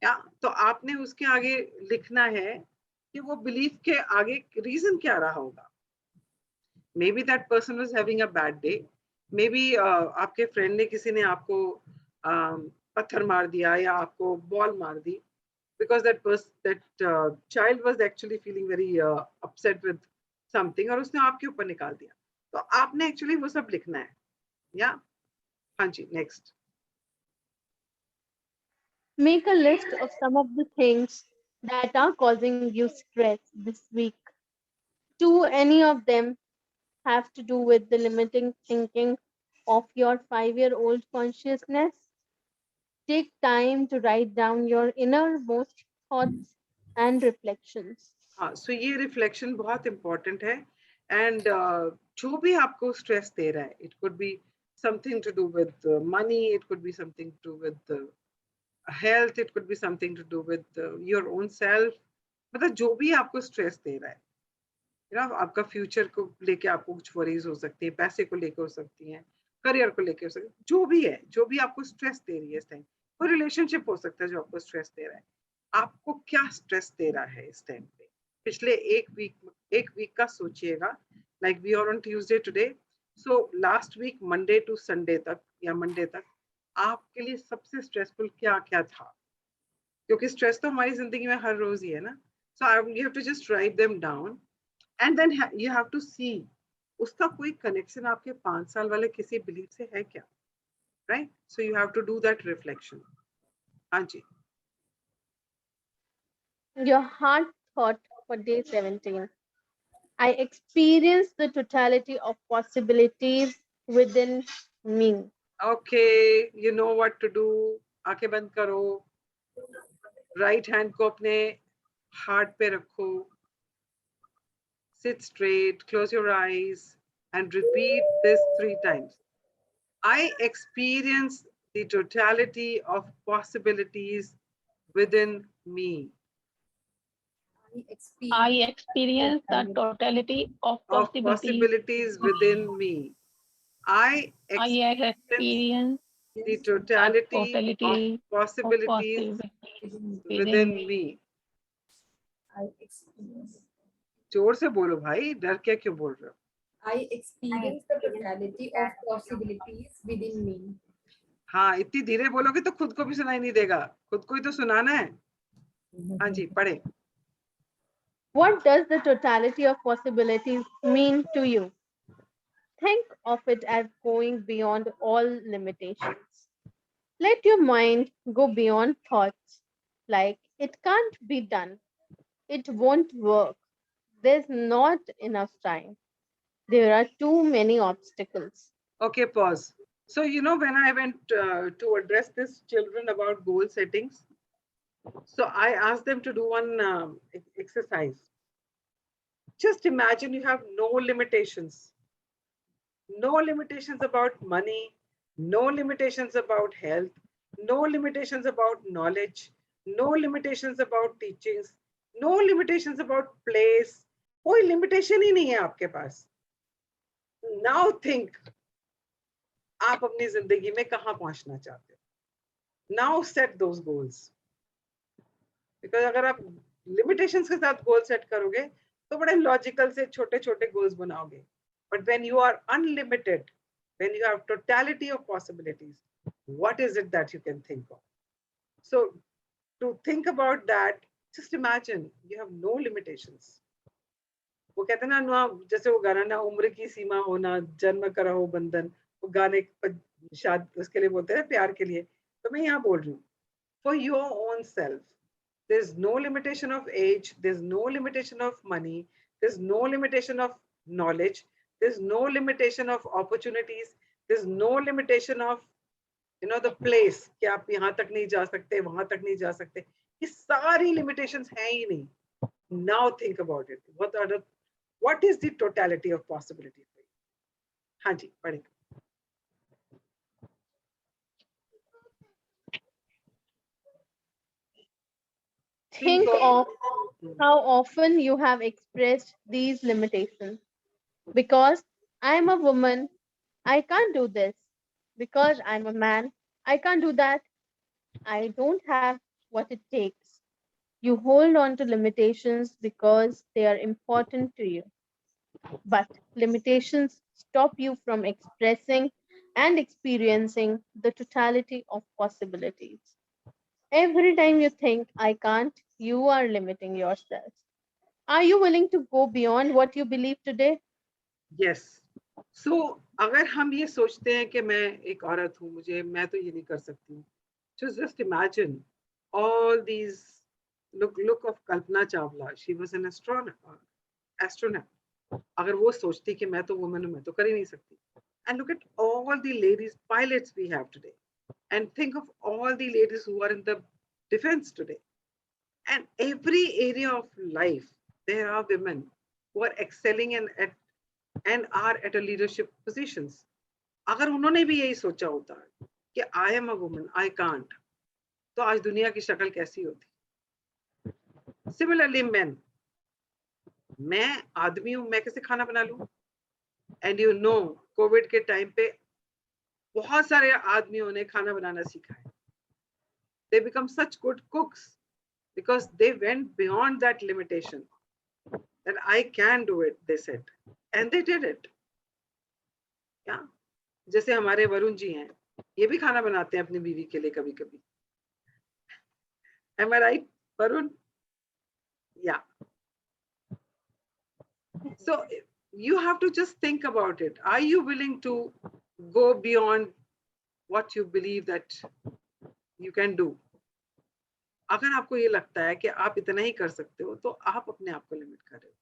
या तो आपने उसके आगे लिखना है कि वो बिलीफ के आगे रीजन क्या रहा होगा. Maybe that person was having a bad day. Maybe आपके फ्रेंड ने किसी ने आपको पत्थर मार दिया या आपको बॉल मार दी, because that child was actually feeling very upset with something और उसने आपके ऊपर निकाल दिया. तो आपने actually वो सब लिखना है. या हाँ जी, next. Make a list of some of the things that are causing you stress this week. Do any of them have to do with the limiting thinking of your 5-year-old consciousness? Take time to write down your innermost thoughts and reflections. हाँ, so ये reflection बहुत important है. And जो भी आपको stress दे रहा है, it could be something to do with money, it could be something to do with health, it could be something to do with your own self. मतलब जो भी आपको स्ट्रेस दे रहा है, आपका फ्यूचर को लेके आपको कुछ वरीज हो सकती है, पैसे को लेके हो सकती हैं, करियर को लेके हो सकती है, जो भी है, जो भी आपको स्ट्रेस दे रही है इस टाइम. कोई रिलेशनशिप हो सकता है जो आपको स्ट्रेस दे रहा है. आपको क्या स्ट्रेस दे रहा है इस टाइम पे? पिछले एक वीक का सोचिएगा. Like we are on Tuesday today, so last week Monday to Sunday तक या मंडे तक आपके लिए सबसे स्ट्रेसफुल क्या क्या था? क्योंकि स्ट्रेस तो हमारी जिंदगी में हर रोज ही है ना. So you have to just write them down and then you have to see उसका कोई कनेक्शन आपके 5 साल वाले किसी बिलीफ से है क्या? Right, so you have to do that reflection. हाँ जी. Your heart thought for day 17. I experienced the totality of possibilities within me. Okay, you know what to do. आंखें बंद करो, राइट हैंड को अपने हार्ट पे रखो, sit straight, close your eyes and repeat this 3 times. I experience the totality of possibilities within me. I experience the totality of Of possibilities. possibilities within me. I I experience the totality totality of possibilities within me. I experience. जोर से बोलो भाई, डर के क्यों बोल रहे हो? I experience the totality of possibilities within me. हाँ, इतनी धीरे बोलोगे तो खुद को भी सुनाई नहीं देगा, खुद को ही तो सुनाना है. हाँ जी, पढ़े. What does the totality of possibilities mean to you? Think of it as going beyond all limitations. Let your mind go beyond thoughts like it can't be done, it won't work, there's not enough time, there are too many obstacles. Okay, pause. So, when I went to address these children about goal settings, so I asked them to do one exercise. Just imagine you have no limitations. No limitations about money, no limitations about health, no limitations about knowledge, no limitations about teachings, no limitations about place. कोई limitation ही नहीं है आपके पास. Now think, आप अपनी जिंदगी में कहाँ पहुंचना चाहते हो? Now set those goals. Because अगर आप limitations के साथ goal set करोगे तो बड़े logical से छोटे छोटे goals बनाओगे. But when you are unlimited, when you have totality of possibilities, what is it that you can think of? So to think about that, just imagine you have no limitations. वो कहते हैं ना, जैसे वो गाना ना, उम्र की सीमा होना जन्म का रहो बंधन, वो गाने शायद उसके लिए बोलते हैं प्यार के लिए. तो मैं यहाँ बोल रही हूँ, for your own self, there's no limitation of age, there's no limitation of money, there's no limitation of knowledge, there's no limitation of opportunities, there's no limitation of the place कि आप यहाँ तक नहीं जा सकते, वहां तक नहीं जा सकते. ये सारी limitations हैं ही नहीं. Now think about it. What is the totality of possibility for you? हाँ जी, पढ़ेंगे. Think of how often you have expressed these limitations. Because I'm a woman, I can't do this. Because I'm a man, I can't do that. I don't have what it takes. You hold on to limitations because they are important to you. But limitations stop you from expressing and experiencing the totality of possibilities. Every time you think, I can't, you are limiting yourself. Are you willing to go beyond what you believe today? Yes. So अगर हम ये सोचते हैं कि मैं एक औरत हूँ, मैं तो ये नहीं कर सकती हूँ. Just imagine all these. Look of Kalpana Chawla. She was an astronaut. अगर वो सोचती कि मैं तो woman हूँ, मैं तो कर ही नहीं सकती. And look at all the ladies pilots we have today. And think of all the ladies who are in the defense today. And every area of life, there are women who are excelling and are at a leadership positions. अगर उन्होंने भी यही सोचा होता कि I am a woman, I can't, तो आज दुनिया की शक्ल कैसी होती? Similarly, men. मैं आदमी हूँ, मैं कैसे खाना बना लूँ? And you know, कोविड के टाइम पे बहुत सारे आदमियों ने खाना बनाना सीखा है. They become such good cooks because they went beyond that limitation. That I can do it, they said, and they did it. Yeah. जैसे हमारे वरुण जी हैं, ये भी खाना बनाते हैं अपनी बीवी के लिए कभी-कभी. Am I right, Varun? Yeah. So you have to just think about it. Are you willing to go beyond what you believe that you can do? अगर आपको ये लगता है कि आप इतना ही कर सकते हो, तो आप अपने आप को लिमिट कर रहे हो.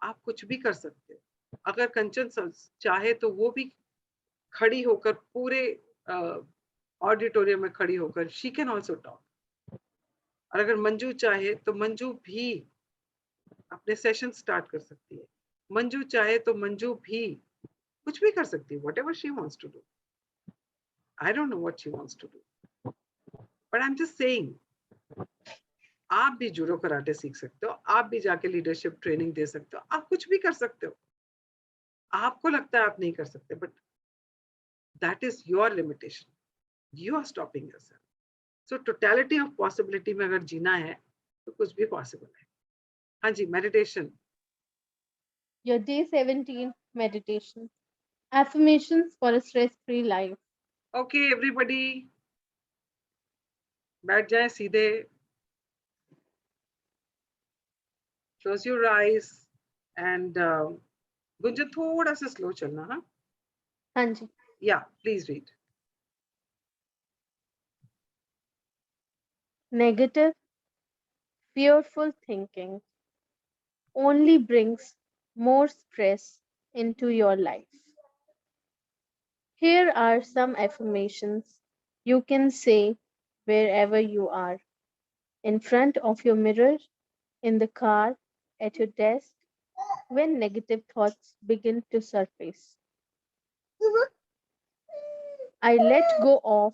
आप कुछ भी कर सकते हो. अगर कंचन चाहे तो वो भी खड़ी होकर पूरे ऑडिटोरियम में खड़ी होकर she can also talk. और अगर मंजू चाहे तो मंजू भी अपने सेशन स्टार्ट कर सकती है. मंजू चाहे तो मंजू भी कुछ भी कर सकती है. Whatever she wants to do. I don't know what she wants to do. But I'm just saying, आप भी जूडो कराटे सीख सकते हो, आप भी जाके लीडरशिप ट्रेनिंग दे सकते हो, आप कुछ भी कर सकते हो. आपको लगता है आप नहीं कर सकते, but that is your limitation. You are stopping yourself. So totality of possibility में अगर जीना है तो कुछ भी possible है. हाँ जी, meditation. Your day 17 meditation. Affirmations for a stress-free life. Okay, everybody. बैठ जाएं सीधे. Close your eyes and Gunjan थोड़ा सा slow चलना. हाँ. हाँ जी. Yeah, please read. Negative, fearful thinking only brings more stress into your life. Here are some affirmations you can say wherever you are. In front of your mirror, in the car, at your desk, when negative thoughts begin to surface. I let go of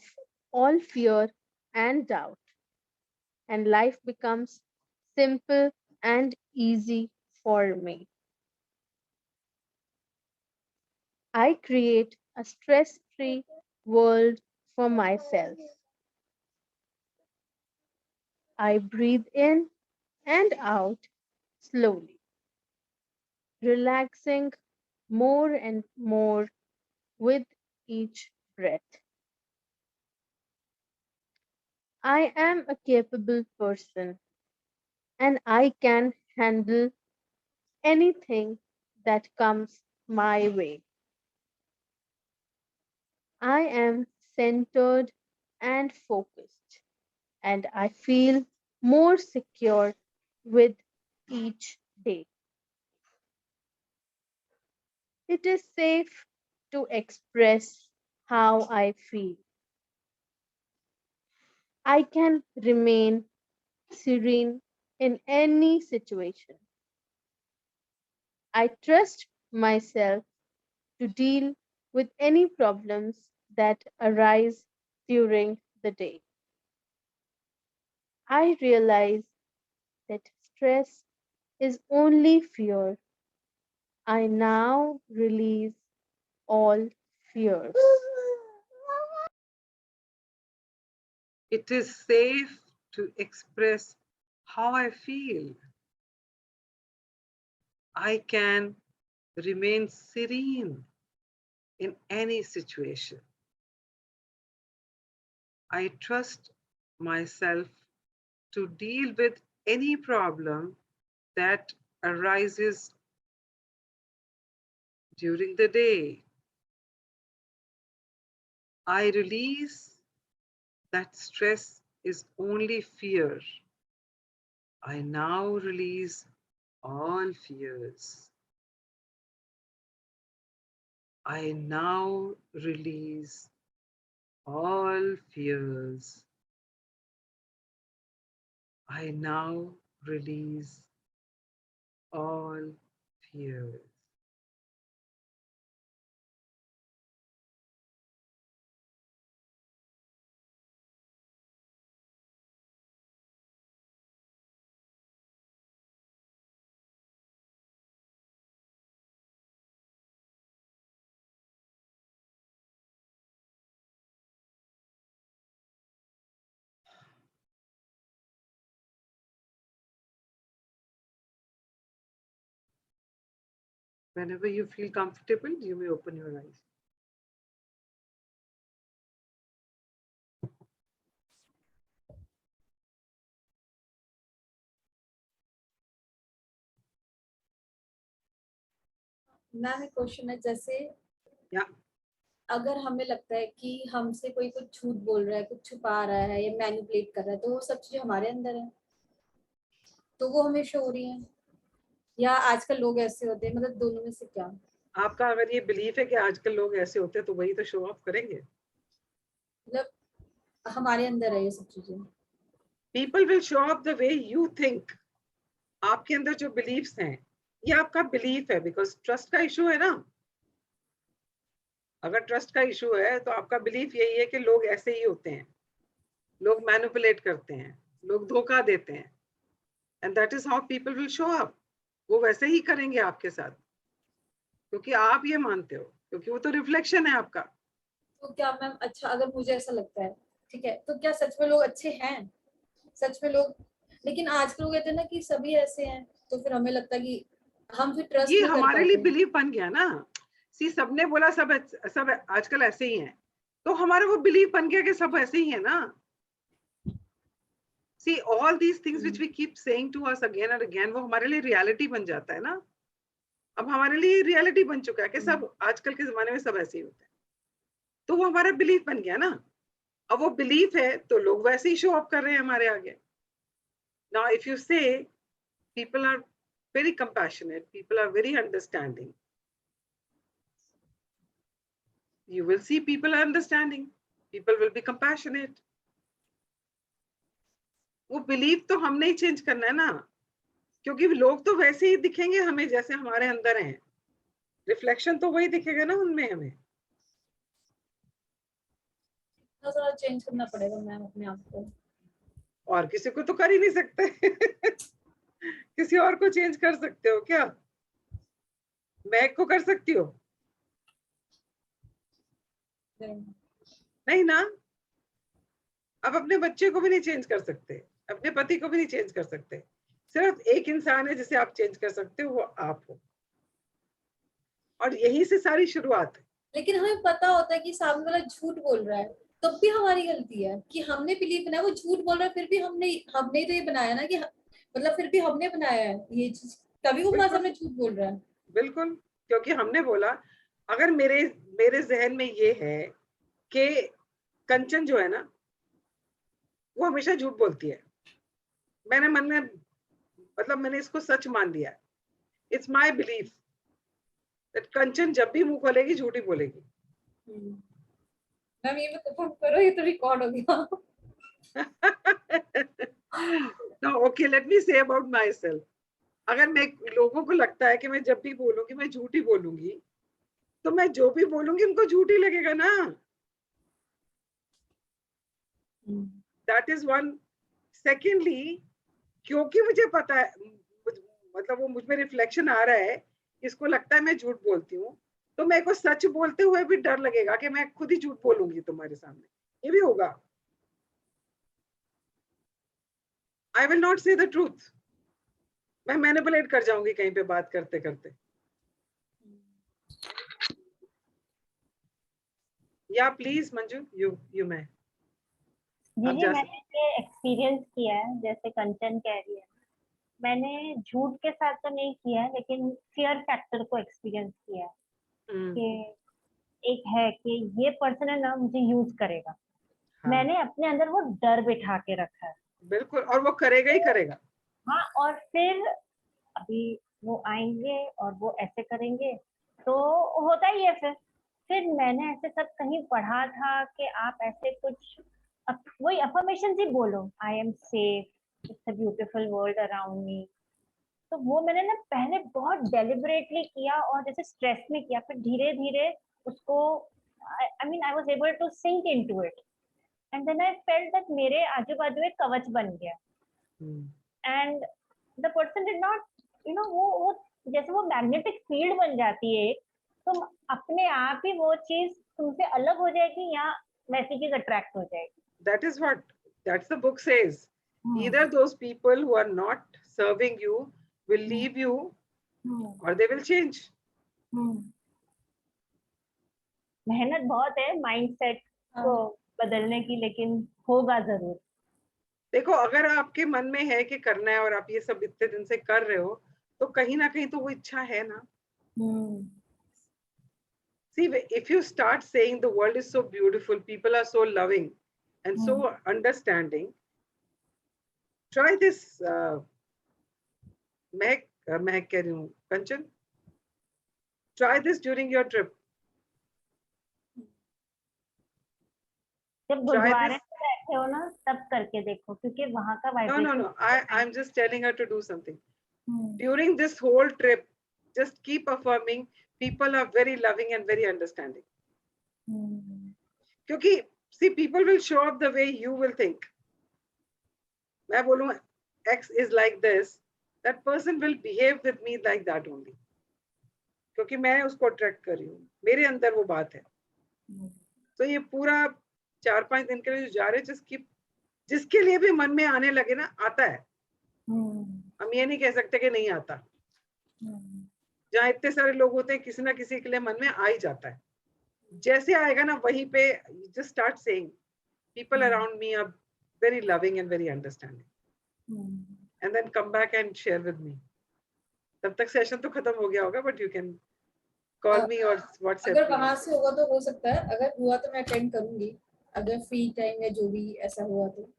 all fear and doubt, and life becomes simple and easy for me. I create a stress free world for myself. I breathe in and out slowly, relaxing more and more with each breath. I am a capable person and I can handle anything that comes my way. I am centered and focused, and I feel more secure with each day. It is safe to express how I feel. I can remain serene in any situation. I trust myself to deal with any problems that arise during the day. I realize that stress is only fear. I now release all fears. It is safe to express how I feel. I can remain serene in any situation. I trust myself to deal with any problem that arises during the day. I release that stress is only fear. I now release all fears. I now release all fears. I now release all fears. Whenever you feel comfortable, you may open your eyes. Ma'am एक question है, जैसे Yeah. अगर हमें लगता है कि हमसे कोई कुछ झूठ बोल रहा है, कुछ छुपा रहा है या मैनिपुलेट कर रहा है, तो वो सब चीजें हमारे अंदर है, तो वो हमें शो हो रही है, या आजकल लोग ऐसे होते हैं, मतलब दोनों में से क्या? आपका अगर ये बिलीफ है कि आजकल लोग ऐसे होते हैं तो वही तो शो ऑफ करेंगे. मतलब हमारे अंदर है ये सब चीजें. People will show up the way you think. आपके अंदर जो बिलीफ्स हैं, ये आपका बिलीफ है, बिकॉज ट्रस्ट का इशू है ना. अगर ट्रस्ट का इशू है तो आपका बिलीफ यही है कि लोग ऐसे ही होते हैं, लोग मैनिपुलेट करते हैं, लोग धोखा देते हैं, and that is how people will show up. वो वैसे ही करेंगे आपके साथ, क्योंकि आप ये मानते हो, क्योंकि वो तो रिफ्लेक्शन है आपका. तो क्या मैम, अच्छा अगर मुझे ऐसा लगता है, ठीक है, तो क्या सच में लोग अच्छे हैं? सच में लोग, लेकिन आजकल लोग कहते हैं ना कि सभी ऐसे हैं, तो फिर हमें लगता है कि हम फिर ट्रस्ट ये नहीं कर हमारे लिए पाते. बिलीफ बन गया ना. सी सबने बोला सब आजकल ऐसे ही हैं, तो हमारा वो बिलीफ बन गया कि सब ऐसे ही है ना. See all these things which we keep saying to us again and again, वो हमारे लिए रियलिटी बन जाता है ना. अब हमारे लिए रियलिटी बन चुका है कि सब आजकल के जमाने में सब ऐसे ही होते हैं, तो वो हमारा बिलीफ बन गया ना. अब वो बिलीफ है तो लोग वैसे ही शो अप कर रहे हैं हमारे आगे. नाउ इफ यू से people are very compassionate, people are very understanding, you will see people are understanding, people will be compassionate. वो बिलीफ तो हमने ही चेंज करना है ना, क्योंकि लोग तो वैसे ही दिखेंगे हमें जैसे हमारे अंदर हैं. रिफ्लेक्शन तो वही दिखेगा ना उनमें हमें. बहुत चेंज करना पड़ेगा मैम अपने आप को। और किसी को तो कर ही नहीं सकते। किसी और को चेंज कर सकते हो क्या? महक को कर सकती हो? नहीं ना। अब अपने बच्चे को भी नहीं चेंज कर सकते, अपने पति को भी नहीं चेंज कर सकते। सिर्फ एक इंसान है जिसे आप चेंज कर सकते हो, वो आप हो। और यही से सारी शुरुआत है। लेकिन हमें पता होता है कि सामने वाला झूठ बोल रहा है, तब भी हमारी गलती है कि हमने बिलीव बनाया, वो झूठ बोल रहा है, फिर भी हमने ही तो ये बनाया ना कि मतलब फिर भी हमने बनाया है ये चीज, तभी वो हमारे सामने झूठ बोल रहा है। बिल्कुल, क्योंकि हमने बोला, अगर मेरे जहन में ये है कि कंचन जो है ना वो हमेशा झूठ बोलती है, मैंने मन में मतलब मैंने इसको सच मान लिया। इट्स माय बिलीफ दैट कंचन जब भी मुंह खोलेगी झूठ ही बोलेगी। मैम ये मत करो, ये तो रिकॉर्ड हो गया। No, okay, let me say about myself. अगर मैं लोगों को लगता है कि मैं जब भी बोलूंगी मैं झूठ ही बोलूंगी, तो मैं जो भी बोलूंगी उनको झूठ ही लगेगा ना। That is one. Secondly, क्योंकि मुझे पता है, मतलब वो मुझ में रिफ्लेक्शन आ रहा है, इसको लगता है मैं झूठ बोलती हूँ, तो मेरे को सच बोलते हुए भी डर लगेगा कि मैं खुद ही झूठ बोलूंगी तुम्हारे सामने, ये भी होगा। आई विल नॉट से द ट्रूथ, मैं मैनिपुलेट कर जाऊंगी कहीं पे बात करते करते। या प्लीज मंजू, यू मैं जी आप जी, जा मैंने ये एक्सपीरियंस किया है जैसे कंचन कह रही है। मैंने झूठ के साथ तो नहीं किया है, लेकिन फियर फैक्टर को एक्सपीरियंस किया है सकते। कि एक है कि ये पर्सन है ना मुझे यूज करेगा। हाँ, मैंने अपने अंदर वो डर बिठा के रखा है। बिल्कुल, और वो करेगा ही करेगा। हाँ, और फिर अभी वो आएंगे और वो ऐसे करेंगे तो होता ही है। फिर मैंने ऐसे सब कहीं पढ़ा था कि आप ऐसे कुछ वही अफर्मेशन ही बोलो, I am safe, it's a beautiful world around me. तो वो मैंने ना पहले बहुत डेलिबरेटली किया और जैसे स्ट्रेस में किया, फिर धीरे धीरे उसको I mean I was able to sink into it, and then I felt that मेरे आजू बाजू एक कवच बन गया। And the person did not वो जैसे वो मैग्नेटिक फील्ड बन जाती है, तुम अपने आप ही वो चीज तुमसे अलग हो जाएगी या वैसी चीज अट्रैक्ट हो जाएगी। That's the book says. Either those people who are not serving you will leave you, or they will change. मेहनत बहुत है माइंडसेट को बदलने की, लेकिन होगा जरूर। देखो, अगर आपके मन में है कि करना है और आप ये सब इतने दिन से कर रहे हो, तो कहीं ना कहीं तो वो इच्छा है ना। See, if you start saying the world is so beautiful, people are so loving and so understanding, try this. मैं कह रही हूँ कंचन, try this during your trip. जब गुरुद्वारे में बैठे हो ना तब करके देखो, क्योंकि वहां का vibration. No. I'm just telling her to do something. During this whole trip, just keep affirming people are very loving and very understanding. क्योंकि see, people will show up the way you will think. मैं बोलूँ X is like this, that person will behave with me like that only. क्योंकि मैं उसको attract कर रही हूँ, मेरे अंदर वो बात है। तो ये पूरा 4-5 दिन के लिए जो जा रहे, जिसके लिए भी मन में आने लगे ना, आता है। हम ये नहीं कह सकते कि नहीं आता। जहाँ इतने सारे लोग होते हैं, किसी ना किसी के लिए मन में आ ही जाता है। जैसे आएगा ना, वहीं पे just start saying people around me are very loving and very understanding, and then come back and share with me. तब तक सेशन तो खत्म हो गया होगा, but you can call me or WhatsApp अगर me. वहां से होगा तो हो सकता है, अगर हुआ तो मैं अटेंड करूंगी, अगर फ्री टाइम या जो भी ऐसा हुआ तो।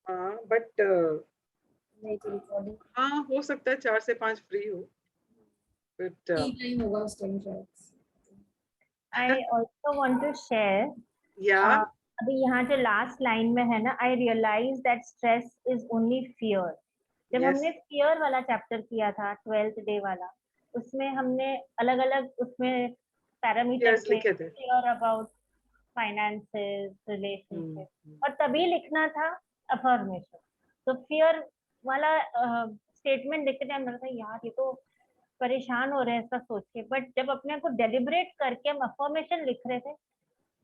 हाँ, but नहीं तो रिकॉर्डिंग। हाँ, हो सकता है 4 से 5 फ्री हो, but फ्री टाइम होगा उस टाइम शायद। I also want to share. yeah. अभी यहाँ जो लास्ट लाइन में है ना, I realize that stress is only fear. जब हमने फियर वाला चैप्टर किया था 12th डे वाला, उसमें हमने अलग अलग उसमें पैरामीटर्स लिखे थे। फियर अबाउट फाइनेंसेस, रिलेशनशिप, और तभी लिखना था अफर्मेशन। तो फियर वाला स्टेटमेंट लिखते टाइम लगता है यार ये तो परेशान हो रहे हैं इसका सोच के, बट जब अपने को डेलिब्रेट करके हम अफर्मेशन लिख रहे थे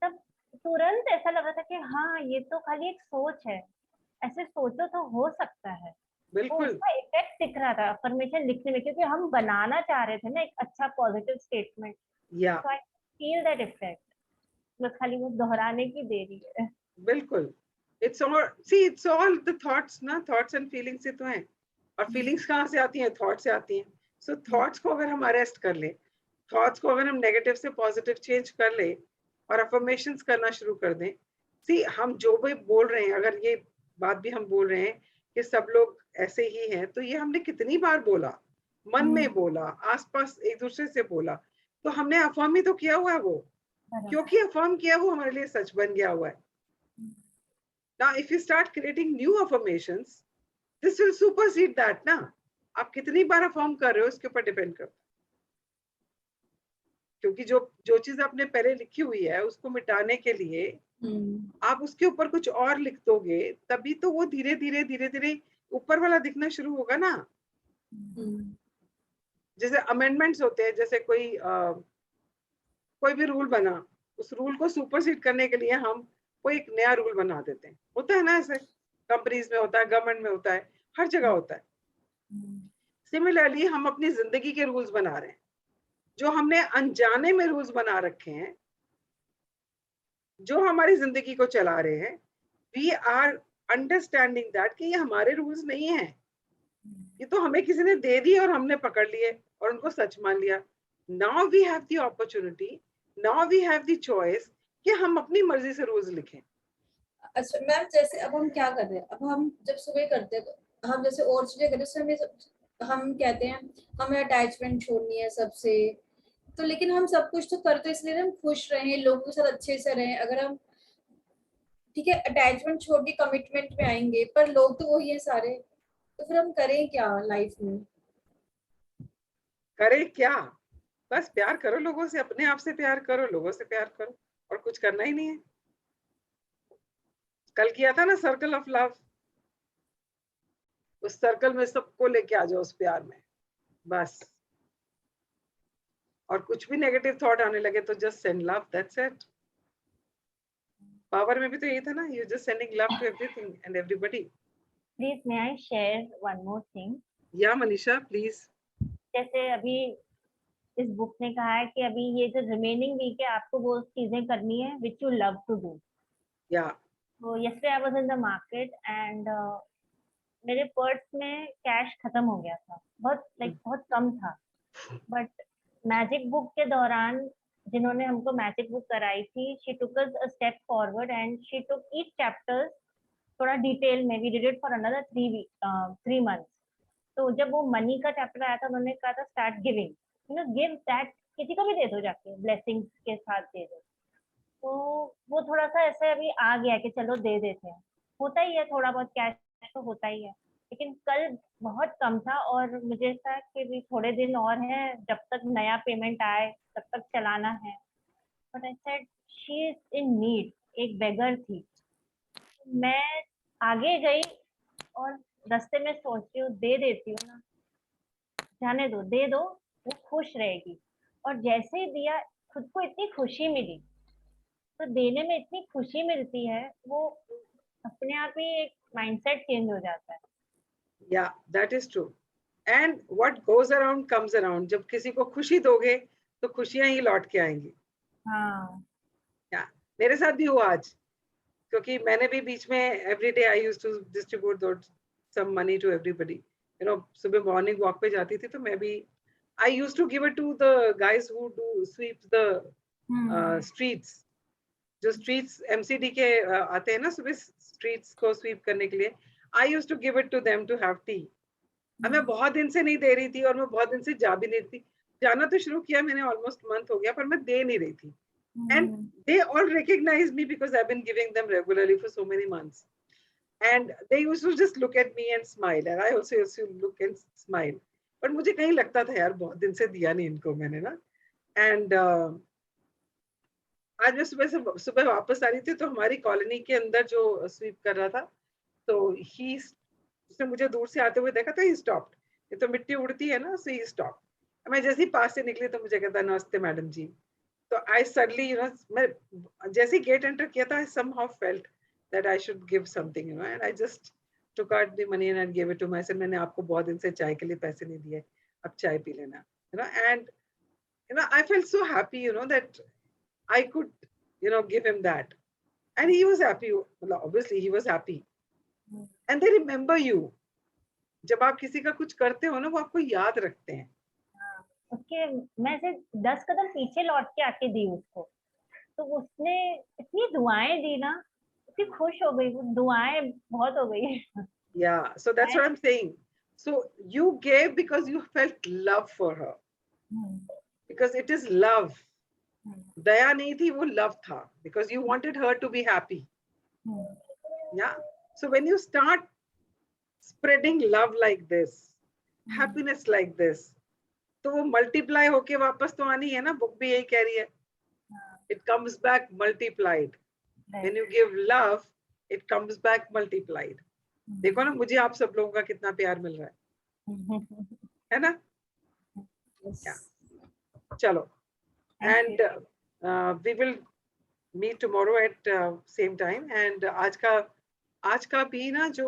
तब तुरंत ऐसा लग रहा था कि हाँ ये तो खाली एक सोच है, ऐसे सोचो तो हो सकता है। वो बिल्कुल। उसका इफेक्ट दिख रहा था अफर्मेशन लिखने में, क्योंकि हम बनाना चाह रहे थे ना एक अच्छा पॉजिटिव स्टेटमेंट। या सो आई फील दैट इफेक्ट, बस खाली वो दोहराने की देरी है। बिल्कुल। इट्स ऑल द थॉट्स ना, थॉट्स एंड फीलिंग्स से तो है। और फीलिंग्स कहाँ से आती हैं? थॉट से आती हैं। सो थॉट्स को अगर हम अरेस्ट कर ले, थॉट्स को अगर हम नेगेटिव से पॉजिटिव चेंज कर ले और अफर्मेशंस करना शुरू कर दें। सी हम जो भी बोल रहे हैं, अगर ये बात भी हम बोल रहे हैं कि सब लोग ऐसे ही हैं, तो ये हमने कितनी बार बोला, मन में बोला, आसपास एक दूसरे से बोला, तो हमने अफर्म ही तो किया हुआ है वो। क्योंकि अफर्म किया वो हमारे लिए सच बन गया हुआ है। Now, if you start creating new affirmations, this will supersede that ना। आप कितनी बार अफर्म कर रहे हो इसके ऊपर डिपेंड करता है। क्योंकि जो जो चीज आपने पहले लिखी हुई है उसको मिटाने के लिए आप उसके ऊपर कुछ और लिख दोगे, तभी तो वो धीरे धीरे ऊपर वाला दिखना शुरू होगा ना। जैसे अमेंडमेंट्स होते हैं, जैसे कोई भी रूल बना, उस रूल को सुपरसीड करने के लिए हम कोई एक नया रूल बना देते हैं। होता है ना, ऐसे कंपनीज में होता है, गवर्नमेंट में होता है, हर जगह होता है। सिमिलरली हम अपनी जिंदगी के रूल्स बना रहे हैं, जो हमने अनजाने में रूल्स बना रखे हैं, जो हमारी जिंदगी को चला रहे हैं। वी आर अंडरस्टैंडिंग दैट कि ये हमारे रूल्स नहीं है, ये तो हमें किसी ने दे दिए और हमने पकड़ लिए और उनको सच मान लिया। Now we have the opportunity, now we have the choice कि हम अपनी मर्जी से रूल्स लिखें। अच्छा मैम, जैसे अब हम क्या कर रहे हैं, अब हम जब सुबह करते हैं तो हम जैसे और चीजें करते हैं, हम कहते हैं हमें अटैचमेंट छोड़नी है सबसे, तो लेकिन हम सब कुछ तो करते इसलिए हम खुश रहें, लोगों के साथ अच्छे से रहें। अगर हम ठीक है अटैचमेंट छोड़ के कमिटमेंट में आएंगे, पर लोग तो वही है सारे, तो फिर हम करें क्या लाइफ में? करें क्या? बस प्यार करो लोगों से, अपने आप से प्यार करो, लोगों से प्यार करो, और कुछ करना ही नहीं है। कल किया था ना सर्कल ऑफ लव, उस सर्कल में सबको लेके आ जाओ उस प्यार में, बस। और कुछ भी नेगेटिव थॉट आने लगे तो just send love, that's it. Power में भी तो यही था ना, you just sending love to everything and everybody. Please may I share one more thing? या मनीषा प्लीज। जैसे अभी इस बुक ने कहा है कि अभी ये जो रिमेनिंग वीक है आपको वो चीजें करनी है which you love to do. या तो yesterday I was in the market and मेरे पर्स में कैश खत्म हो गया था, बहुत कम था। बट मैजिक बुक के दौरान जिन्होंने हमको मैजिक बुक कराई थी, she took us a step forward and she took each chapters थोड़ा डिटेल में, we did it for another 3 months। तो जब वो मनी का चैप्टर आया था उन्होंने कहा था स्टार्ट गिविंग, गिव दैट, किसी को भी दे दो जाके, ब्लेसिंग्स के साथ दे दो। तो वो थोड़ा सा ऐसे अभी आ गया कि चलो दे देते हैं, होता ही है थोड़ा बहुत कैश तो होता ही है। लेकिन कल बहुत कम था और मुझे था कि भी थोड़े दिन और हैं जब तक नया पेमेंट आए तब तक चलाना है। But I said she is in need, एक बेगर थी। मैं आगे गई और रास्ते में सोच रही हूँ दे देती हूँ ना, जाने दो, दे दो, वो खुश रहेगी। और जैसे ही दिया खुद को इतनी खुशी मिली, तो देने में इतनी खुशी मिलती है, वो अपने आप ही एक माइंडसेट चेंज हो जाता है। या that is true. And what goes around comes around. जब किसी को खुशी दोगे तो खुशियां ही लौट के आएंगी। हाँ, या मेरे साथ भी हुआ आज, क्योंकि मैंने भी बीच में every day I used to distribute some money to everybody. You know, सुबह मॉर्निंग वॉक पे जाती थी तो मैं भी I used to give it to the guys who do sweep the streets. जो स्ट्रीट्स एमसीडी के आते हैं ना सुबह स्ट्रीट्स को स्वीप करने के लिए, I used to give it to them to have tea. अब मैं बहुत दिन से नहीं दे रही थी और मैं बहुत दिन से जा भी नहीं थी। जाना तो शुरू किया मैंने, ऑलमोस्ट मंथ हो गया, पर मैं दे नहीं रही थी। And they all recognize me because I've been giving them regularly for so many months. And they used to just look at me and smile. And I also used to look and smile. But मुझे कहीं लगता था यार बहुत दिन से दिया नहीं इनको मैंने ना. And आज मैं सुबह वापस आ रही थी, तो हमारी कॉलोनी के अंदर जो स्वीप कर रहा था, तो ही उसने मुझे दूर से आते हुए देखा, तो ही स्टॉप्ड। ये तो मिट्टी उड़ती है ना, सो ही स्टॉप्ड। मैं जैसे ही पास से निकली तो मुझे कहता, नमस्ते मैडम जी। तो आई सडनली मैं जैसे ही गेट एंटर किया था, I somehow felt that I should give something, and I just took out the money and gave it to him. I said, मैंने आपको बहुत दिन से चाय के लिए पैसे नहीं दिए, अब चाय पी लेना, and I felt so happy, that I could, give him that, and he was happy. Well, obviously he was happy, and they remember you. जब आप किसी का कुछ करते हो ना, वो आपको याद रखते हैं। उसके मैं से 10 कदम पीछे लौट के आके दी उसको, तो उसने इतनी दुआएं दी ना, इतनी खुश हो गई, वो दुआएं बहुत हो गई। Yeah, so that's what I'm saying. So you gave because you felt love for her, because it is love. दया नहीं थी, वो love था, because you wanted her to be happy. Yeah. So when you start spreading love like this, happiness like this, तो वो multiply होके वापस तो आनी है ना, बुक भी यही कह रही है। It comes back multiplied. When you give love, it comes back multiplied. देखो ना, मुझे आप सब लोगों का कितना प्यार मिल रहा है ना? Yeah. चलो, and we will meet tomorrow at same time. And आज का भी ना जो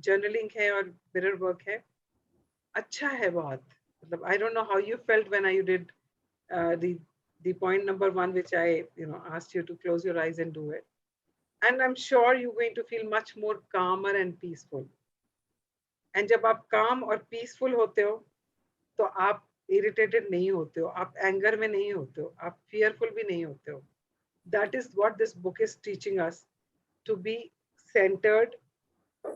journaling है और mirror work है, अच्छा है बहुत। मतलब I don't know how you felt when you did the point number 1, which I asked you to close your eyes and do it. And I'm sure you're going to feel much more calmer and peaceful. And जब आप calm और peaceful होते हो, तो आप irritated नहीं होते हो, आप anger में नहीं होते हो, आप fearful भी नहीं होते हो. That is what this book is teaching us, to be centered,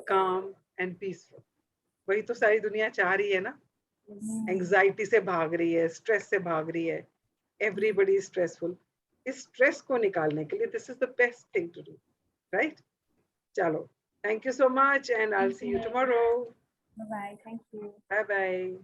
calm and peaceful. वही तो सारी दुनिया चाह रही है ना? Anxiety से भाग रही है, stress से भाग रही है. Everybody is stressful. इस stress को निकालने के लिए, this is the best thing to do, right? चलो, thank you so much, and I'll see you tomorrow. Bye, thank you. Bye bye.